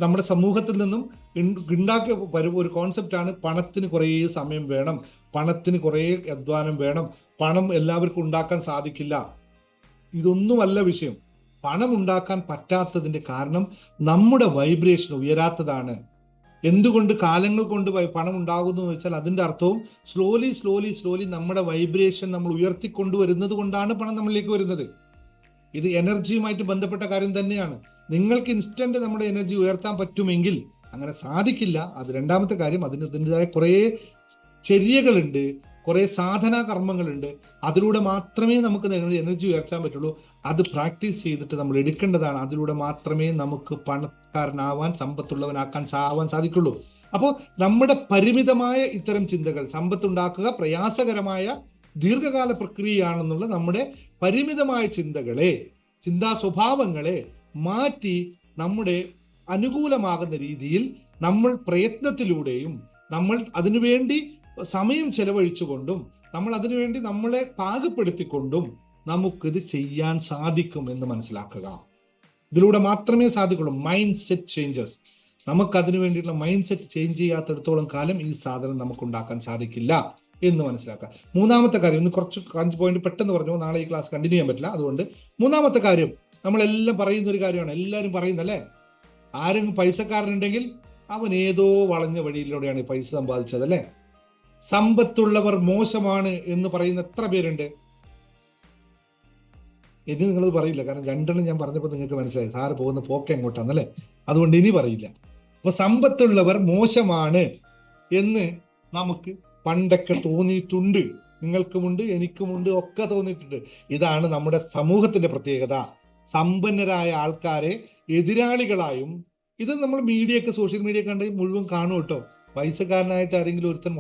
നമ്മുടെ സമൂഹത്തിൽ നിന്നും ഉണ്ടാക്കിയ ഒരു കോൺസെപ്റ്റാണ് പണത്തിന് കുറേ സമയം വേണം, പണത്തിന് കുറേ അധ്വാനം വേണം, പണം എല്ലാവർക്കും ഉണ്ടാക്കാൻ സാധിക്കില്ല. ഇതൊന്നുമല്ല വിഷയം. പണം ഉണ്ടാക്കാൻ പറ്റാത്തതിന്റെ കാരണം നമ്മുടെ വൈബ്രേഷൻ ഉയരാത്തതാണ്. എന്തുകൊണ്ട് കാലങ്ങൾ കൊണ്ട് പണം ഉണ്ടാകുന്നു എന്ന് വെച്ചാൽ അതിന്റെ അർത്ഥവും സ്ലോലി നമ്മുടെ വൈബ്രേഷൻ നമ്മൾ ഉയർത്തിക്കൊണ്ടുവരുന്നത് കൊണ്ടാണ് പണം നമ്മളിലേക്ക് വരുന്നത്. ഇത് എനർജിയുമായിട്ട് ബന്ധപ്പെട്ട കാര്യം തന്നെയാണ്. നിങ്ങൾക്ക് ഇൻസ്റ്റന്റ് നമ്മുടെ എനർജി ഉയർത്താൻ പറ്റുമെങ്കിൽ അങ്ങനെ സാധിക്കില്ല. അത് രണ്ടാമത്തെ കാര്യം. അതിൻ്റെതായ കുറേ ചര്യകളുണ്ട്, കുറേ സാധനാ കർമ്മങ്ങളുണ്ട്. അതിലൂടെ മാത്രമേ നമുക്ക് എനർജി ഉയർത്താൻ പറ്റുള്ളൂ. അത് പ്രാക്ടീസ് ചെയ്തിട്ട് നമ്മൾ എടുക്കേണ്ടതാണ്. അതിലൂടെ മാത്രമേ നമുക്ക് പണക്കാരനാവാൻ, സമ്പത്തുള്ളവനാവാൻ സാധിക്കുള്ളൂ. അപ്പോൾ നമ്മുടെ പരിമിതമായ ഇത്തരം ചിന്തകൾ, സമ്പത്തുണ്ടാക്കുക പ്രയാസകരമായ ദീർഘകാല പ്രക്രിയയാണെന്നുള്ള നമ്മുടെ പരിമിതമായ ചിന്താ സ്വഭാവങ്ങളെ മാറ്റി നമ്മുടെ അനുകൂലമാകുന്ന രീതിയിൽ നമ്മൾ പ്രയത്നത്തിലൂടെയും നമ്മൾ അതിനുവേണ്ടി സമയം ചെലവഴിച്ചുകൊണ്ടും നമ്മൾ അതിനുവേണ്ടി നമ്മളെ പാകപ്പെടുത്തിക്കൊണ്ടും നമുക്കിത് ചെയ്യാൻ സാധിക്കും എന്ന് മനസ്സിലാക്കുക. ഇതിലൂടെ മാത്രമേ സാധിക്കുള്ളൂ. Mind set changes. നമുക്കതിനു വേണ്ടിയിട്ടുള്ള മൈൻഡ് സെറ്റ് ചേഞ്ച് ചെയ്യാത്തിടത്തോളം കാലം ഈ സാധനം നമുക്ക് ഉണ്ടാക്കാൻ സാധിക്കില്ല എന്ന് മനസ്സിലാക്കുക. മൂന്നാമത്തെ കാര്യം, ഇന്ന് കുറച്ച് 5 പോയിന്റ് പെട്ടെന്ന് പറഞ്ഞു, നാളെ ഈ ക്ലാസ് കണ്ടിന്യൂ ചെയ്യാൻ പറ്റില്ല. അതുകൊണ്ട് മൂന്നാമത്തെ കാര്യം, നമ്മളെല്ലാം പറയുന്ന ഒരു കാര്യമാണ്, എല്ലാവരും പറയുന്നല്ലേ. ആരെങ്കിലും പൈസക്കാരനുണ്ടെങ്കിൽ അവൻ ഏതോ വളഞ്ഞ വഴിയിലൂടെയാണ് പൈസ സമ്പാദിച്ചത്, അല്ലേ? സമ്പത്തുള്ളവർ മോശമാണ് എന്ന് പറയുന്ന എത്ര പേരുണ്ട്? ഇനി നിങ്ങളത് പറയില്ല, കാരണം 2 ഞാൻ പറഞ്ഞപ്പോൾ നിങ്ങൾക്ക് മനസ്സിലായി സാറ് പോകുന്ന പോക്ക് എങ്ങോട്ടാന്നല്ലേ. അതുകൊണ്ട് ഇനി പറയില്ല. അപ്പൊ സമ്പത്തുള്ളവർ മോശമാണ് എന്ന് നമുക്ക് പണ്ടൊക്കെ തോന്നിയിട്ടുണ്ട്. നിങ്ങൾക്കുമുണ്ട്, എനിക്കുമുണ്ട്, ഒക്കെ തോന്നിയിട്ടുണ്ട്. ഇതാണ് നമ്മുടെ സമൂഹത്തിന്റെ പ്രത്യേകത. സമ്പന്നരായ ആൾക്കാരെ എതിരാളികളായും, ഇത് നമ്മൾ മീഡിയ സോഷ്യൽ മീഡിയ കണ്ട് മുഴുവൻ കാണും കേട്ടോ. പൈസക്കാരനായിട്ട് ആരെങ്കിലും ഒരുത്തൻ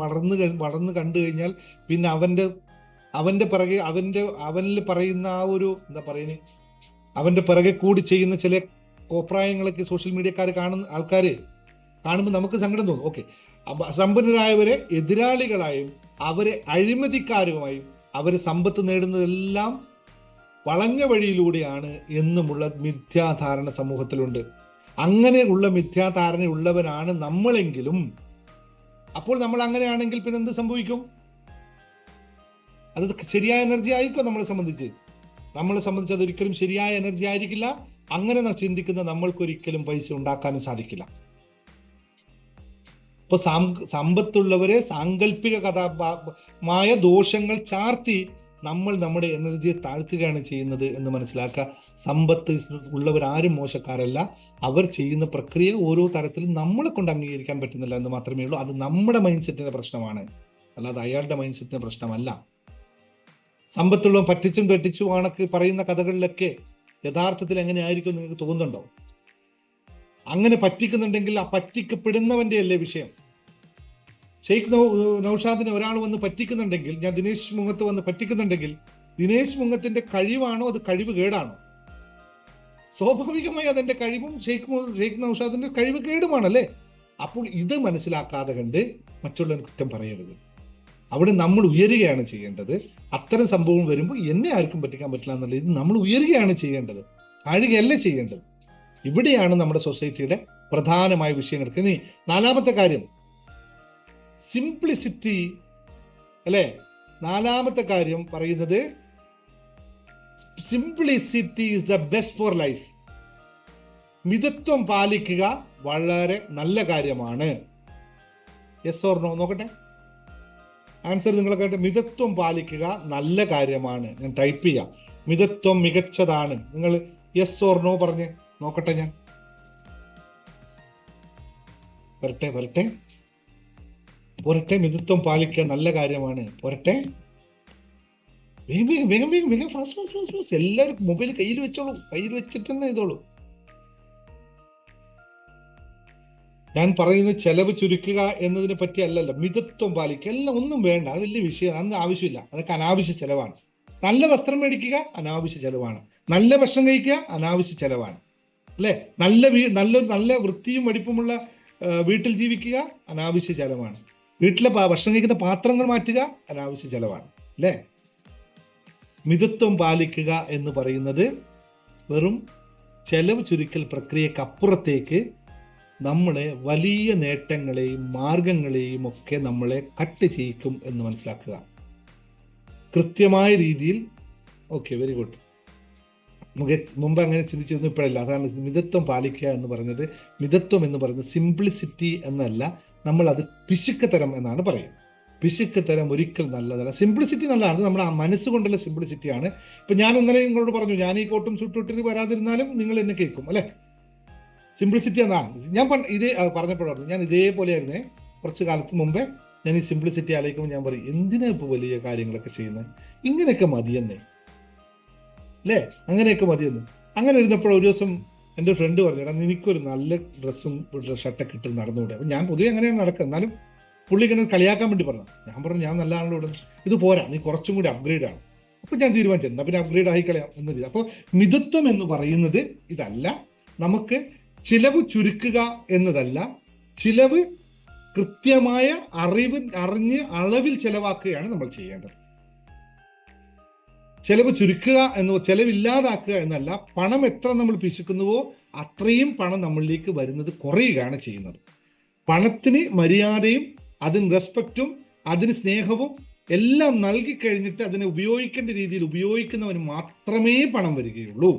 വളർന്ന് കണ്ടു കഴിഞ്ഞാൽ പിന്നെ അവന്റെ പിറകെ അവനിൽ പറയുന്ന ആ ഒരു എന്താ പറയുന്നത്, അവന്റെ പിറകെ കൂടി ചെയ്യുന്ന ചില കോപ്രായങ്ങളൊക്കെ സോഷ്യൽ മീഡിയക്കാർ ആൾക്കാര് കാണുമ്പോൾ നമുക്ക് സങ്കടം തോന്നും. ഓക്കെ, സമ്പന്നരായവരെ എതിരാളികളായും അവരെ അഴിമതിക്കാരുമായും അവര് സമ്പത്ത് നേടുന്നതെല്ലാം വളഞ്ഞ വഴിയിലൂടെയാണ് എന്നുമുള്ള മിഥ്യാധാരണ സമൂഹത്തിലുണ്ട്. അങ്ങനെയുള്ള മിഥ്യാധാരണയുള്ളവരാണ് നമ്മളെങ്കിലും, അപ്പോൾ നമ്മൾ അങ്ങനെയാണെങ്കിൽ പിന്നെ എന്ത് സംഭവിക്കും? അത് ശരിയായ എനർജി ആയിരിക്കും നമ്മളെ സംബന്ധിച്ച് അതൊരിക്കലും ശരിയായ എനർജി ആയിരിക്കില്ല. അങ്ങനെ ചിന്തിക്കുന്ന നമ്മൾക്കൊരിക്കലും പൈസ ഉണ്ടാക്കാനും സാധിക്കില്ല. ഇപ്പൊ സമ്പത്തുള്ളവരെ സാങ്കല്പിക കഥാമായ ദോഷങ്ങൾ ചാർത്തി നമ്മൾ നമ്മുടെ എനർജിയെ താഴ്ത്തുകയാണ് ചെയ്യുന്നത് എന്ന് മനസ്സിലാക്കുക. സമ്പത്ത് ഉള്ളവരാരും മോശക്കാരല്ല. അവർ ചെയ്യുന്ന പ്രക്രിയ ഓരോ തരത്തിലും നമ്മളെ കൊണ്ട് അംഗീകരിക്കാൻ പറ്റുന്നില്ല എന്ന് മാത്രമേ ഉള്ളൂ. അത് നമ്മുടെ മൈൻഡ് സെറ്റിന്റെ പ്രശ്നമാണ്, അല്ലാതെ അയാളുടെ മൈൻഡ് സെറ്റിന്റെ പ്രശ്നമല്ല. സമ്പത്തുള്ളവൻ പറ്റിച്ചും തെറ്റിച്ചും ആണൊക്കെ പറയുന്ന കഥകളിലൊക്കെ യഥാർത്ഥത്തിൽ എങ്ങനെയായിരിക്കും നിങ്ങൾക്ക് തോന്നുന്നുണ്ടോ? അങ്ങനെ പറ്റിക്കുന്നുണ്ടെങ്കിൽ ആ പറ്റിക്കപ്പെടുന്നവന്റെ അല്ലേ വിഷയം. ഷെയ്ഖ് നൗഷാദിനെ ഒരാൾ വന്ന് പറ്റിക്കുന്നുണ്ടെങ്കിൽ, ഞാൻ ദിനേശ് മുങ്ങത്ത് വന്ന് പറ്റിക്കുന്നുണ്ടെങ്കിൽ, ദിനേശ് മുങ്ങത്തിന്റെ കഴിവാണോ അത് കഴിവ് കേടാണോ? സ്വാഭാവികമായി അതെന്റെ കഴിവും ഷെയ്ഖ് നൗഷാദിന്റെ കഴിവ് കേടുമാണല്ലേ. അപ്പോൾ ഇത് മനസ്സിലാക്കാതെ കണ്ട് മറ്റുള്ളവന് കുറ്റം പറയരുത്. അവിടെ നമ്മൾ ഉയരുകയാണ് ചെയ്യേണ്ടത്. അത്തരം സംഭവം വരുമ്പോൾ എന്നെ ആർക്കും പറ്റിക്കാൻ പറ്റില്ല എന്നുള്ള ഇത് നമ്മൾ ഉയരുകയാണ് ചെയ്യേണ്ടത്, താഴുകയല്ല ചെയ്യേണ്ടത്. ഇവിടെയാണ് നമ്മുടെ സൊസൈറ്റിയുടെ പ്രധാനമായ വിഷയങ്ങൾ. ഇനി 4ാമത്തെ കാര്യം സിംപ്ലിസിറ്റി അല്ലെ. 4ാമത്തെ കാര്യം പറയുന്നത് simplicity is the best for life. മിതത്വം പാലിക്കുക വളരെ നല്ല കാര്യമാണ്. യെസ് ഓർ നോ നോക്കട്ടെ ആൻസർ നിങ്ങളൊക്കെ. മിതത്വം പാലിക്കുക നല്ല കാര്യമാണ്. ഞാൻ ടൈപ്പ് ചെയ്യാം. മിതത്വം മികച്ചതാണ്. നിങ്ങൾ യെസ് ഓർ നോ പറഞ്ഞ് നോക്കട്ടെ. ഞാൻ പോരട്ടെ. മിതത്വം പാലിക്കുക നല്ല കാര്യമാണ്. പോരട്ടെ. വേഗം ഫാസ്റ്റ്. എല്ലാവരും മൊബൈൽ കയ്യിൽ വെച്ചോളൂ. കയ്യിൽ വെച്ചിട്ട് തന്നെ ചെയ്തോളൂ. ഞാൻ പറയുന്നത് ചെലവ് ചുരുക്കുക എന്നതിനെ പറ്റി അല്ലല്ലോ. മിതത്വം പാലിക്കുക എല്ലാം ഒന്നും വേണ്ട, അത് വലിയ വിഷയം, അന്ന് ആവശ്യമില്ല. അതൊക്കെ അനാവശ്യ ചെലവാണ്. നല്ല വസ്ത്രം മേടിക്കുക അനാവശ്യ ചെലവാണ്. നല്ല ഭക്ഷണം കഴിക്കുക അനാവശ്യ ചെലവാണ് അല്ലെ. നല്ല വൃത്തിയും വെടിപ്പുമുള്ള വീട്ടിൽ ജീവിക്കുക അനാവശ്യ ചെലവാണ്. വീട്ടിലെ ഭക്ഷണം കഴിക്കുന്ന പാത്രങ്ങൾ മാറ്റുക അനാവശ്യ ചെലവാണ് അല്ലേ. മിതത്വം പാലിക്കുക എന്ന് പറയുന്നത് വെറും ചെലവ് ചുരുക്കൽ പ്രക്രിയക്കപ്പുറത്തേക്ക് നമ്മളെ വലിയ നേട്ടങ്ങളെയും മാർഗങ്ങളെയും ഒക്കെ നമ്മളെ കട്ട് ചെയ്യിക്കും എന്ന് മനസ്സിലാക്കുക. കൃത്യമായ രീതിയിൽ. Okay, very good. മുമ്പ് അങ്ങനെ ചിന്തിച്ചിരുന്നു, ഇപ്പോഴല്ല. അതാണ് മിതത്വം പാലിക്കുക എന്ന് പറഞ്ഞത്. മിതത്വം എന്ന് പറയുന്നത് സിംപ്ലിസിറ്റി എന്നല്ല, നമ്മൾ അത് പിശുക്കത്തരം എന്നാണ് പറയുക. പിശുക്കത്തരം ഒരിക്കൽ നല്ലതല്ല. സിംപ്ലിസിറ്റി നല്ലതാണ്, നമ്മുടെ ആ മനസ്സുകൊണ്ടുള്ള സിംപ്ലിസിറ്റിയാണ്. ഇപ്പൊ ഞാൻ ഇന്നലെ നിങ്ങളോട് പറഞ്ഞു, ഞാൻ ഈ കോട്ടും സൂട്ടിട്ട് വരാതിരുന്നാലും നിങ്ങൾ എന്നെ കേൾക്കും അല്ലെ. സിംപ്ലിസിറ്റി എന്നാ ഞാൻ ഇതേ പറഞ്ഞപ്പോഴായിരുന്നു. ഞാൻ ഇതേപോലെ ആയിരുന്നേ കുറച്ച് കാലത്ത് മുമ്പേ. ഞാൻ ഈ സിംപ്ലിസിറ്റി ആലോചിക്കുമ്പോൾ ഞാൻ പറയും, എന്തിനാ ഇപ്പോൾ വലിയ കാര്യങ്ങളൊക്കെ ചെയ്യുന്നത്, ഇങ്ങനെയൊക്കെ മതിയെന്നേ അല്ലേ, അങ്ങനെയൊക്കെ മതിയെന്ന്. അങ്ങനെ ഇരുന്നപ്പോൾ ഒരു ദിവസം എൻ്റെ ഫ്രണ്ട് പറഞ്ഞു, എടാ നിനക്കൊരു നല്ല ഡ്രസ്സും ഷർട്ടൊക്കെ ഇട്ട് നടന്നുകൂടെ. അപ്പം ഞാൻ പൊതുവെ അങ്ങനെയാണ് നടക്കുക. എന്നാലും പുള്ളി ഇങ്ങനെ കളിയാക്കാൻ വേണ്ടി പറഞ്ഞു. ഞാൻ പറഞ്ഞു, ഞാൻ നല്ല ആണല്ലോ ഇവിടെ, ഇത് പോരാ, നീ കുറച്ചും കൂടി അപ്ഗ്രേഡാണ്. അപ്പം ഞാൻ തീരുമാനിച്ചത് എന്നാൽ പിന്നെ അപ്ഗ്രേഡ് ആയിക്കളയാം എന്ന രീതി. അപ്പോൾ മിതത്വം എന്ന് പറയുന്നത് ഇതല്ല. നമുക്ക് ചിലവ് ചുരുക്കുക എന്നതല്ല, ചിലവ് കൃത്യമായ അറിഞ്ഞ് അളവിൽ ചെലവാക്കുകയാണ് നമ്മൾ ചെയ്യേണ്ടത്. ചെലവ് ചുരുക്കുക ചെലവില്ലാതാക്കുക എന്നല്ല. പണം എത്ര നമ്മൾ പിശുക്കുന്നുവോ അത്രയും പണം നമ്മളിലേക്ക് വരുന്നത് കുറയുകയാണ് ചെയ്യുന്നത്. പണത്തിന് മര്യാദയും അതിന് റെസ്പെക്റ്റും അതിന് സ്നേഹവും എല്ലാം നൽകി കഴിഞ്ഞിട്ട് അതിനെ ഉപയോഗിക്കേണ്ട രീതിയിൽ ഉപയോഗിക്കുന്നവന് മാത്രമേ പണം വരികയുള്ളൂ.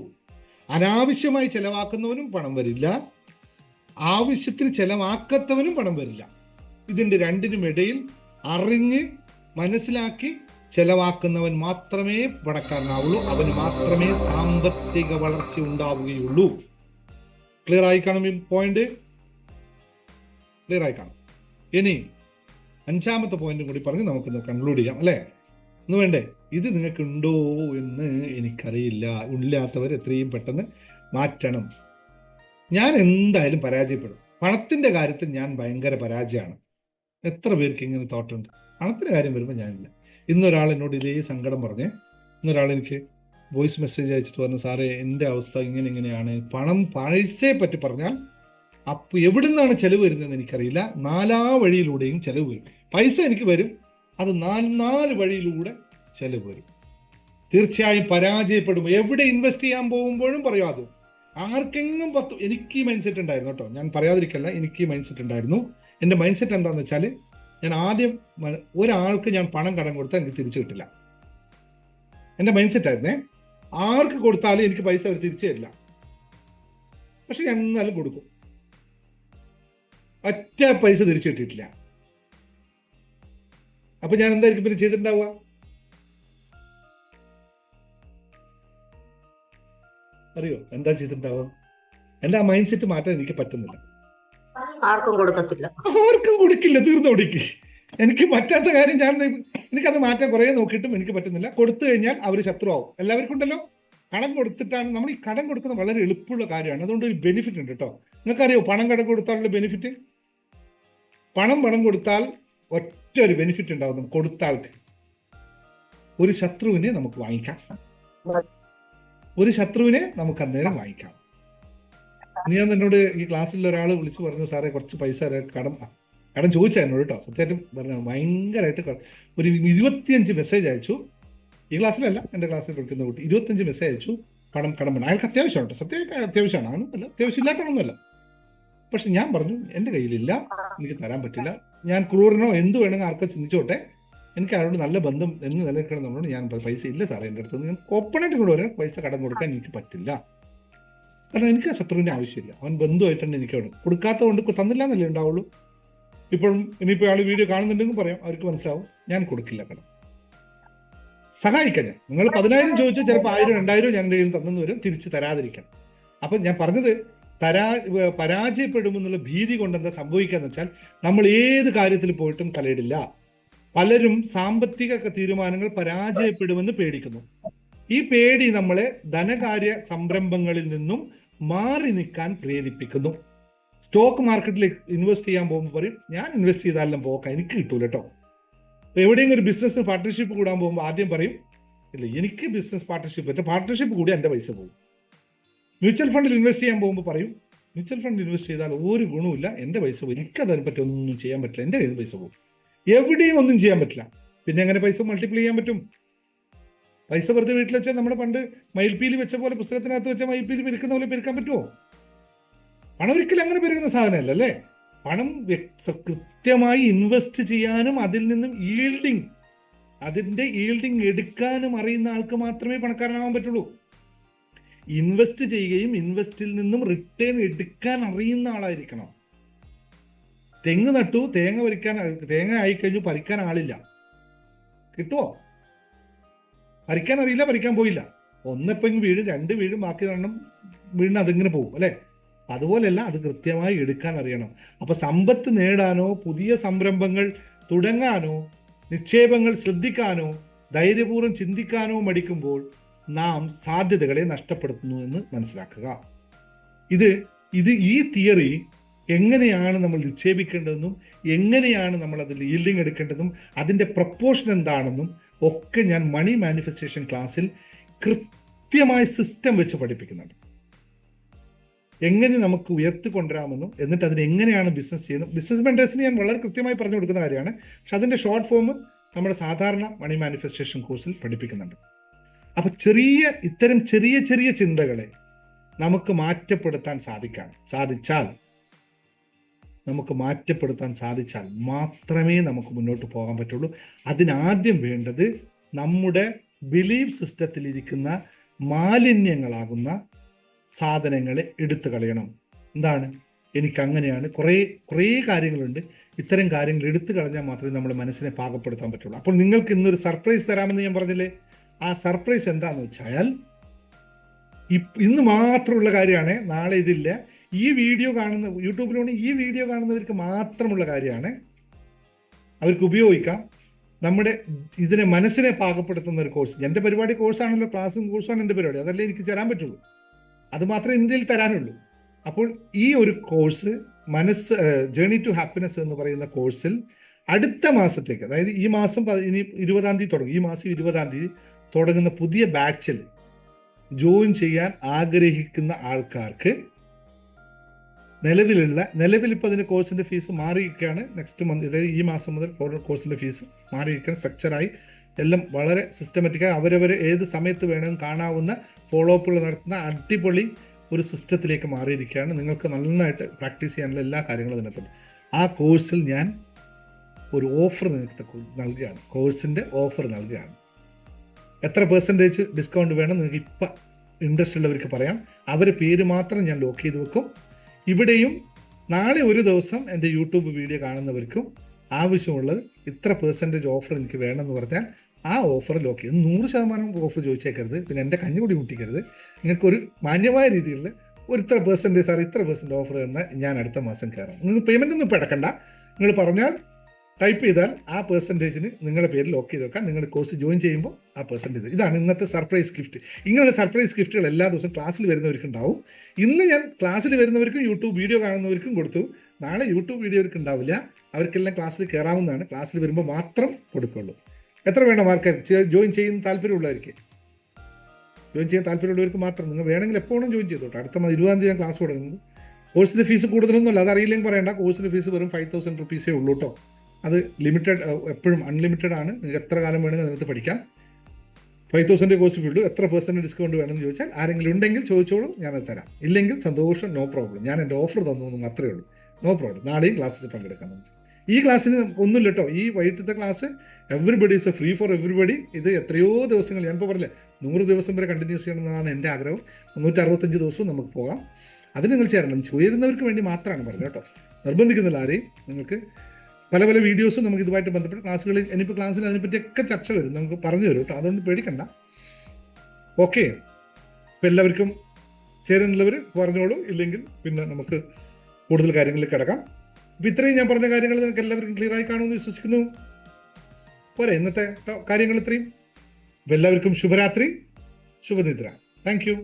അനാവശ്യമായി ചെലവാക്കുന്നവനും പണം വരില്ല, ആവശ്യത്തിന് ചെലവാക്കാത്തവനും പണം വരില്ല. ഇതിൻ്റെ രണ്ടിനും ഇടയിൽ അറിഞ്ഞ് മനസ്സിലാക്കി ചെലവാക്കുന്നവൻ മാത്രമേ പണക്കാരനാവുള്ളൂ. അവന് മാത്രമേ സാമ്പത്തിക വളർച്ച ഉണ്ടാവുകയുള്ളൂ. ക്ലിയർ ആയി കാണും, ഈ പോയിന്റ് ക്ലിയർ ആയി കാണും. ഇനി 5ാമത്തെ പോയിന്റും കൂടി പറഞ്ഞ് നമുക്കിന്ന് കൺക്ലൂഡ് ചെയ്യാം അല്ലേ? ഒന്ന് വേണ്ടേ? ഇത് നിങ്ങൾക്ക് ഉണ്ടോ എന്ന് എനിക്കറിയില്ല. ഇല്ലാത്തവർ എത്രയും പെട്ടെന്ന് മാറ്റണം. ഞാൻ എന്തായാലും പരാജയപ്പെടും. പണത്തിൻ്റെ കാര്യത്തിൽ ഞാൻ ഭയങ്കര പരാജയമാണ്. എത്ര പേർക്ക് ഇങ്ങനെ തോട്ടുണ്ട്? പണത്തിൻ്റെ കാര്യം വരുമ്പോൾ ഞാനില്ല. ഇന്നൊരാൾ എന്നോട് ഇതേ സങ്കടം പറഞ്ഞ് ഇന്നൊരാൾ എനിക്ക് വോയിസ് മെസ്സേജ് അയച്ചിട്ട് പറഞ്ഞു, സാറേ എൻ്റെ അവസ്ഥ ഇങ്ങനെയാണ്, പൈസയെ പറ്റി പറഞ്ഞാൽ അപ്പോൾ എവിടെ നിന്നാണ് ചെലവ് വരുന്നതെന്ന് എനിക്കറിയില്ല, 4 വഴിയിലൂടെയും ചെലവ് വരും. പൈസ എനിക്ക് വരും, അത് 4 വഴിയിലൂടെ ചെലവ് വരും. തീർച്ചയായും പരാജയപ്പെടും. എവിടെ ഇൻവെസ്റ്റ് ചെയ്യാൻ പോകുമ്പോഴും പറയും അത്. ആർക്കെങ്കിലും എനിക്ക് ഈ മൈൻഡ് സെറ്റ് ഉണ്ടായിരുന്നു കേട്ടോ, ഞാൻ പറയാതിരിക്കല്ല, എനിക്ക് ഈ മൈൻഡ് സെറ്റ് ഉണ്ടായിരുന്നു. എൻ്റെ മൈൻഡ് സെറ്റ് എന്താണെന്ന് വെച്ചാൽ, ഞാൻ ആദ്യം ഒരാൾക്ക് ഞാൻ പണം കടം കൊടുത്താൽ എനിക്ക് തിരിച്ചു കിട്ടില്ല. എൻ്റെ മൈൻഡ് സെറ്റ് ആയിരുന്നേ. ആർക്ക് കൊടുത്താലും എനിക്ക് പൈസ അവർ തിരിച്ചു തരില്ല. പക്ഷെ ഞാൻ എന്നാലും കൊടുക്കും. ഒറ്റ പൈസ തിരിച്ചു കിട്ടിയിട്ടില്ല. അപ്പൊ ഞാൻ എന്തായിരിക്കും പിന്നെ ചെയ്തിട്ടുണ്ടാവുക? അറിയോ എന്താ ചെയ്തിട്ടുണ്ടാവുക? എൻ്റെ ആ മൈൻഡ് സെറ്റ് മാറ്റാൻ എനിക്ക് പറ്റുന്നില്ല. ആർക്കും കൊടുക്കത്തില്ല, ആർക്കും കൊടുക്കില്ല, തീർന്നു കൊടുക്കി. എനിക്ക് പറ്റാത്ത കാര്യം എനിക്കത് മാറ്റാൻ കുറേ നോക്കിയിട്ടും എനിക്ക് പറ്റുന്നില്ല. കൊടുത്തു കഴിഞ്ഞാൽ അവർ ശത്രുവാകും. എല്ലാവർക്കും ഉണ്ടല്ലോ, കടം കൊടുത്തിട്ടാണ് നമ്മൾ ഈ കടം കൊടുക്കുന്നത് വളരെ എളുപ്പമുള്ള കാര്യമാണ്. അതുകൊണ്ട് ഒരു ബെനിഫിറ്റ് ഉണ്ട് കേട്ടോ. നിങ്ങൾക്കറിയോ കടം കൊടുത്താലുള്ള ബെനിഫിറ്റ്? പണം കൊടുത്താൽ ഒറ്റ ഒരു ബെനിഫിറ്റ് ഉണ്ടാവും. കൊടുത്ത ആൾക്ക് ഒരു ശത്രുവിനെ നമുക്ക് വാങ്ങിക്കാം. ഒരു ശത്രുവിനെ നമുക്ക് അന്നേരം വാങ്ങിക്കാം. ഞാൻ എന്നോട് ഈ ക്ലാസ്സിൽ ഒരാൾ വിളിച്ചു പറഞ്ഞു, സാറേ കുറച്ച് പൈസ കടം ചോദിച്ചാൽ എന്നോട് കേട്ടോ. സത്യമായിട്ടും പറഞ്ഞു, ഭയങ്കരമായിട്ട് ഒരു 25 മെസ്സേജ് അയച്ചു. ഈ ക്ലാസ്സിലല്ല, എൻ്റെ ക്ലാസ്സിൽ പഠിക്കുന്ന കുട്ടി 25 മെസ്സേജ് അയച്ചു. കടം വേണം. അയാൾക്ക് അത്യാവശ്യമാണ് കേട്ടോ, സത്യമായിട്ട് അത്യാവശ്യമാണ്. അതൊന്നുമല്ല, അത്യാവശ്യം ഇല്ലാത്തതൊന്നുമല്ല. പക്ഷെ ഞാൻ പറഞ്ഞു, എൻ്റെ കയ്യിലില്ല, എനിക്ക് തരാൻ പറ്റില്ല. ഞാൻ ക്രൂരനോ എന്ത് വേണമെങ്കിൽ ആർക്കോ ചിന്തിച്ചോട്ടെ, എനിക്ക് ആരോട് നല്ല ബന്ധം എന്ന് നിലനിൽക്കണം എന്നുള്ളത്. ഞാൻ പൈസ ഇല്ല സാറേ എൻ്റെ അടുത്ത്, ഞാൻ ഓപ്പണായിട്ട് കൂടെ വരാൻ പൈസ കടം കൊടുക്കാൻ എനിക്ക് പറ്റില്ല. കാരണം എനിക്ക് ആ ശത്രുവിൻ്റെ ആവശ്യമില്ല. അവൻ ബന്ധുവായിട്ടുണ്ട് എനിക്ക് വേണം. കൊടുക്കാത്ത കൊണ്ട് തന്നില്ല എന്നല്ലേ ഉണ്ടാവുള്ളൂ. ഇപ്പോഴും ഇനിയിപ്പോൾ ആൾ വീഡിയോ കാണുന്നുണ്ടെങ്കിൽ പറയാം, അവർക്ക് മനസ്സിലാവും ഞാൻ കൊടുക്കില്ല കടം. സഹായിക്കാൻ ഞാൻ, നിങ്ങൾ 10,000 ചോദിച്ചാൽ ചിലപ്പോൾ 1,000 2,000 ഞാൻ എൻ്റെ കയ്യിൽ തന്നെന്ന് വരും, തിരിച്ച് തരാതിരിക്കണം. അപ്പം ഞാൻ പറഞ്ഞത് പരാജയപ്പെടുമെന്നുള്ള ഭീതി കൊണ്ട് എന്താ സംഭവിക്കാന്ന് വെച്ചാൽ, നമ്മൾ ഏത് കാര്യത്തിൽ പോയിട്ടും തലയിടില്ല. പലരും സാമ്പത്തിക തീരുമാനങ്ങൾ പരാജയപ്പെടുമെന്ന് പേടിക്കുന്നു. ഈ പേടി നമ്മളെ ധനകാര്യ സംരംഭങ്ങളിൽ നിന്നും മാറി നിൽക്കാൻ പ്രേരിപ്പിക്കുന്നു. സ്റ്റോക്ക് മാർക്കറ്റിൽ ഇൻവെസ്റ്റ് ചെയ്യാൻ പോകുമ്പോൾ പറയും, ഞാൻ ഇൻവെസ്റ്റ് ചെയ്താലും പോക്കാം, എനിക്ക് കിട്ടൂല കേട്ടോ. എവിടെയെങ്കിലും ഒരു ബിസിനസ് പാർട്ട്ണർഷിപ്പ് കൂടാൻ പോകുമ്പോൾ ആദ്യം പറയും, ഇല്ല എനിക്ക് ബിസിനസ് പാർട്ട്ണർഷിപ്പ് കൂടി എൻ്റെ പൈസ പോകും. മ്യൂച്വൽ ഫണ്ടിൽ ഇൻവെസ്റ്റ് ചെയ്യാൻ പോകുമ്പോൾ പറയും, മ്യൂച്വൽ ഫണ്ടിൽ ഇൻവെസ്റ്റ് ചെയ്താൽ ഒരു ഗുണമില്ല, എൻ്റെ പൈസ പോകും, എനിക്കതിനെ പറ്റി ഒന്നും ചെയ്യാൻ പറ്റില്ല, എൻ്റെ കയ്യിൽ പൈസ പോകും. എവിടെയും ഒന്നും ചെയ്യാൻ പറ്റില്ല. പിന്നെ എങ്ങനെ പൈസ മൾട്ടിപ്ലൈ ചെയ്യാൻ പറ്റും? പൈസ വെറുതെ വീട്ടിൽ വെച്ചാൽ നമ്മുടെ പണ്ട് മയിൽപ്പീലി വെച്ച പോലെ, പുസ്തകത്തിനകത്ത് വെച്ചാൽ മയിൽപ്പീലി പെരുക്കുന്ന പോലെ പെരുക്കാൻ പറ്റുമോ? പണം ഒരിക്കലും അങ്ങനെ പെരുക്കുന്ന സാധനമല്ല അല്ലേ? പണം കൃത്യമായി ഇൻവെസ്റ്റ് ചെയ്യാനും അതിൽ നിന്നും അതിൻ്റെ ഈൽഡിങ് എടുക്കാനും അറിയുന്ന ആൾക്ക് മാത്രമേ പണക്കാരനാവാൻ പറ്റുള്ളൂ. ഇൻവെസ്റ്റ് ചെയ്യുകയും ഇൻവെസ്റ്റിൽ നിന്നും റിട്ടേൺ എടുക്കാൻ അറിയുന്ന ആളായിരിക്കണം. തെങ്ങ് നട്ടു, തേങ്ങ ആയിക്കഴിഞ്ഞു, പറിക്കാൻ ആളില്ല, കിട്ടുമോ? പറിക്കാൻ അറിയില്ല, പറിക്കാൻ പോയില്ല. ഒന്നെപ്പം വീഴും, 2 വീഴും, ബാക്കി 2 വീണ് അതിങ്ങനെ പോകും അല്ലേ? അതുപോലെയല്ല, അത് കൃത്യമായി എടുക്കാൻ അറിയണം. അപ്പൊ സമ്പത്ത് നേടാനോ പുതിയ സംരംഭങ്ങൾ തുടങ്ങാനോ നിക്ഷേപങ്ങൾ ശ്രദ്ധിക്കാനോ ധൈര്യപൂർവ്വം ചിന്തിക്കാനോ മടിക്കുമ്പോൾ നാം സാധ്യതകളെ നഷ്ടപ്പെടുത്തുന്നു എന്ന് മനസ്സിലാക്കുക. ഈ തിയറി എങ്ങനെയാണ് നമ്മൾ നിക്ഷേപിക്കേണ്ടതെന്നും എങ്ങനെയാണ് നമ്മൾ അതിൽ ഈൽഡിങ് എടുക്കേണ്ടതും അതിൻ്റെ പ്രപ്പോർഷൻ എന്താണെന്നും ഒക്കെ ഞാൻ മണി മാനിഫെസ്റ്റേഷൻ ക്ലാസ്സിൽ കൃത്യമായ സിസ്റ്റം വെച്ച് പഠിപ്പിക്കുന്നുണ്ട്. എങ്ങനെ നമുക്ക് ഉയർത്തിക്കൊണ്ടുവരാമെന്നും എന്നിട്ട് അതിന് എങ്ങനെയാണ് ബിസിനസ് ചെയ്യുന്നത്. ബിസിനസ് മെൻറ്റേഴ്സിന് ഞാൻ വളരെ കൃത്യമായി പറഞ്ഞു കൊടുക്കുന്ന കാര്യമാണ്. പക്ഷെ അതിൻ്റെ ഷോർട്ട് ഫോം നമ്മുടെ സാധാരണ മണി മാനിഫെസ്റ്റേഷൻ കോഴ്സിൽ പഠിപ്പിക്കുന്നുണ്ട്. അപ്പോൾ ഇത്തരം ചെറിയ ചിന്തകളെ നമുക്ക് മാറ്റപ്പെടുത്താൻ സാധിച്ചാൽ മാത്രമേ നമുക്ക് മുന്നോട്ട് പോകാൻ പറ്റുള്ളൂ. അതിനാദ്യം വേണ്ടത് നമ്മുടെ ബിലീഫ് സിസ്റ്റത്തിലിരിക്കുന്ന മാലിന്യങ്ങളാകുന്ന സാധനങ്ങളെ എടുത്തു കളയണം. എന്താണ്? എനിക്കങ്ങനെയാണ്, കുറേ കാര്യങ്ങളുണ്ട്, ഇത്തരം കാര്യങ്ങൾ എടുത്തു കളഞ്ഞാൽ മാത്രമേ നമ്മുടെ മനസ്സിനെ പാകപ്പെടുത്താൻ പറ്റുള്ളൂ. അപ്പോൾ നിങ്ങൾക്ക് ഇന്നൊരു സർപ്രൈസ് തരാമെന്ന് ഞാൻ പറഞ്ഞില്ലേ? ആ സർപ്രൈസ് എന്താണെന്ന് വെച്ചാൽ ഇന്ന് മാത്രമുള്ള കാര്യമാണ്, നാളെ ഇതില്ല. ഈ വീഡിയോ കാണുന്ന യൂട്യൂബിലൂടെ ഈ വീഡിയോ കാണുന്നവർക്ക് മാത്രമുള്ള കാര്യമാണ്. അവർക്ക് ഉപയോഗിക്കാം. നമ്മുടെ ഇതിനെ മനസ്സിനെ പാകപ്പെടുത്തുന്ന ഒരു കോഴ്സ്. എൻ്റെ പരിപാടി കോഴ്സാണല്ലോ, ക്ലാസ്സും കോഴ്സാണ് എൻ്റെ പരിപാടി. അതല്ലേ എനിക്ക് തരാൻ പറ്റുള്ളൂ. അത് മാത്രമേ ഇന്ത്യയിൽ തരാനുള്ളൂ. അപ്പോൾ ഈ ഒരു കോഴ്സ് ജേർണി ടു ഹാപ്പിനെസ് എന്ന് പറയുന്ന കോഴ്സിൽ അടുത്ത മാസത്തേക്ക്, അതായത് ഈ മാസം ഇനി 20-ാം തീയതി തുടങ്ങും, ഈ മാസം 20-ാം തീയതി തുടങ്ങുന്ന പുതിയ ബാച്ചിൽ ജോയിൻ ചെയ്യാൻ ആഗ്രഹിക്കുന്ന ആൾക്കാർക്ക് നിലവിലിപ്പോൾ അതിൻ്റെ കോഴ്സിൻ്റെ ഫീസ് മാറിയിരിക്കുകയാണ്. നെക്സ്റ്റ് മന്ത്, അതായത് ഈ മാസം മുതൽ കോഴ്സിൻ്റെ ഫീസ് മാറിയിരിക്കുകയാണ്. സ്ട്രക്ചറായി എല്ലാം വളരെ സിസ്റ്റമാറ്റിക്കായി അവരവർ ഏത് സമയത്ത് വേണമെങ്കിലും കാണാവുന്ന ഫോളോ അപ്പുകൾ നടത്തുന്ന അടിപൊളി ഒരു സിസ്റ്റത്തിലേക്ക് മാറിയിരിക്കുകയാണ്. നിങ്ങൾക്ക് നന്നായിട്ട് പ്രാക്ടീസ് ചെയ്യാനുള്ള എല്ലാ കാര്യങ്ങളും ഇതിനകത്തുണ്ട്. ആ കോഴ്സിൽ ഞാൻ ഒരു ഓഫർ നിങ്ങൾക്ക് നൽകുകയാണ്. കോഴ്സിൻ്റെ ഓഫർ നൽകുകയാണ്. എത്ര പെർസെൻറ്റേജ് ഡിസ്കൗണ്ട് വേണം നിങ്ങൾക്ക് ഇപ്പം ഇൻട്രസ്റ്റ് ഉള്ളവർക്ക് പറയാം. അവരുടെ പേര് മാത്രം ഞാൻ ലോക്ക് ചെയ്ത് വെക്കും. ഇവിടെയും നാളെ ഒരു ദിവസം എൻ്റെ യൂട്യൂബ് വീഡിയോ കാണുന്നവർക്കും ആവശ്യമുള്ളത് ഇത്ര പെർസെൻറ്റേജ് ഓഫർ എനിക്ക് വേണമെന്ന് പറഞ്ഞാൽ ആ ഓഫർ ലോക്ക് ചെയ്ത് 100% ഓഫർ ചോദിച്ചേക്കരുത്. പിന്നെ എൻ്റെ കഞ്ഞുകൂടി മുട്ടിക്കരുത്. നിങ്ങൾക്കൊരു മാന്യമായ രീതിയിൽ ഒരു ഇത്ര പെർസെൻറ്റേജ് സാർ ഇത്ര പെർസെൻറ്റ് ഓഫർ എന്നാൽ ഞാൻ അടുത്ത മാസം കയറാം. നിങ്ങൾ പേയ്മെൻ്റ് ഒന്നും ഇപ്പോൾ അടക്കണ്ട. നിങ്ങൾ പറഞ്ഞാൽ ടൈപ്പ് ചെയ്താൽ ആ പെർസെൻറ്റേജിന് നിങ്ങളുടെ പേര് ലോക്ക് ചെയ്ത് വെക്കാം. നിങ്ങൾ കോഴ്സ് ജോയിൻ ചെയ്യുമ്പോൾ ആ പെർസെൻറ്റേജ്. ഇതാണ് ഇന്നത്തെ സർപ്രൈസ് ഗിഫ്റ്റ്. ഇങ്ങനെയുള്ള സർപ്രൈസ് ഗിഫ്റ്റുകൾ എല്ലാ ദിവസവും ക്ലാസ്സിൽ വരുന്നവർക്കുണ്ടാവും. ഇന്ന് ഞാൻ ക്ലാസ്സിൽ വരുന്നവർക്കും യൂട്യൂബ് വീഡിയോ കാണുന്നവർക്കും കൊടുത്തു. നാളെ യൂട്യൂബ് വീഡിയോർക്ക് ഉണ്ടാവില്ല. അവർക്കെല്ലാം ക്ലാസ്സിൽ കയറാവുന്നതാണ്. ക്ലാസ്സിൽ വരുമ്പോൾ മാത്രം കൊടുക്കുള്ളൂ. എത്ര വേണം ആൾക്കാർ ജോയിൻ ചെയ്യുന്ന താല്പര്യമുള്ളവർക്ക്? ജോയിൻ ചെയ്യാൻ താല്പര്യമുള്ളവർക്ക് മാത്രം. നിങ്ങൾ വേണമെങ്കിൽ എപ്പോഴും ജോയിൻ ചെയ്തോട്ടെ. അടുത്ത 20-ാം തീയതി ഞാൻ ക്ലാസ് തുടങ്ങുന്നത്. കോഴ്സിൻ്റെ ഫീസ് കൂടുതലൊന്നുമല്ല, അതറിയില്ലെങ്കിൽ പറയണ്ട. കോഴ്സിൻ്റെ ഫീസ് വെറും 5,000 റുപ്പീസേ ഉള്ളൂ കേട്ടോ. അത് ലിമിറ്റഡ്, എപ്പോഴും അൺലിമിറ്റഡ് ആണ്. നിങ്ങൾക്ക് എത്ര കാലം വേണമെങ്കിൽ അതിനകത്ത് പഠിക്കാം. 5,000 കോഴ്സ് ഫീൽഡ് എത്ര പെർസെൻറ്റ് ഡിസ്കൗണ്ട് വേണമെന്ന് ചോദിച്ചാൽ ആരെങ്കിലും ഉണ്ടെങ്കിൽ ചോദിച്ചോളൂ, ഞാനത് തരാം. ഇല്ലെങ്കിൽ സന്തോഷം, നോ പ്രോബ്ലം. ഞാൻ എൻ്റെ ഓഫർ തന്നു എന്ന് മാത്രമേ ഉള്ളൂ. No problem. നാളെയും ക്ലാസ്സിൽ പങ്കെടുക്കാൻ നമുക്ക്. ഈ ക്ലാസ്സിന് ഒന്നുമില്ല കേട്ടോ. ഈ വൈകിട്ടത്തെ class everybody is free for everybody. ഇത് എത്രയോ ദിവസങ്ങൾ, ഞാനിപ്പോൾ പറഞ്ഞില്ലേ 100 ദിവസം വരെ കണ്ടിന്യൂസ് ചെയ്യണമെന്നാണ് എൻ്റെ ആഗ്രഹം. 365 ദിവസവും നമുക്ക് പോകാം. അത് നിങ്ങൾ ചേരണം. ചേരുന്നവർക്ക് വേണ്ടി മാത്രമാണ് പറഞ്ഞത് കേട്ടോ. നിർബന്ധിക്കുന്നില്ല ആരെയും. നിങ്ങൾക്ക് പല പല വീഡിയോസും നമുക്ക് ഇതുമായിട്ട് ബന്ധപ്പെട്ട് ക്ലാസ്സുകളിൽ, ഇനിയിപ്പോൾ ക്ലാസ്സിൽ അതിനെപ്പറ്റിയൊക്കെ ചർച്ച വരും, നമുക്ക് പറഞ്ഞു തരും കേട്ടോ. അതുകൊണ്ട് പേടിക്കണ്ട. ഓക്കെ, ഇപ്പം എല്ലാവർക്കും ചേരുന്നുള്ളവർ പറഞ്ഞോളൂ. ഇല്ലെങ്കിൽ പിന്നെ നമുക്ക് കൂടുതൽ കാര്യങ്ങളിൽ കിടക്കാം. അപ്പോൾ ഇത്രയും ഞാൻ പറഞ്ഞ കാര്യങ്ങൾ നിങ്ങൾക്ക് എല്ലാവർക്കും ക്ലിയർ ആയി കാണുമെന്ന് വിശ്വസിക്കുന്നു. പോരെ ഇന്നത്തെ കാര്യങ്ങൾ ഇത്രയും. അപ്പോൾ എല്ലാവർക്കും ശുഭരാത്രി, ശുഭനിദ്ര. Thank you.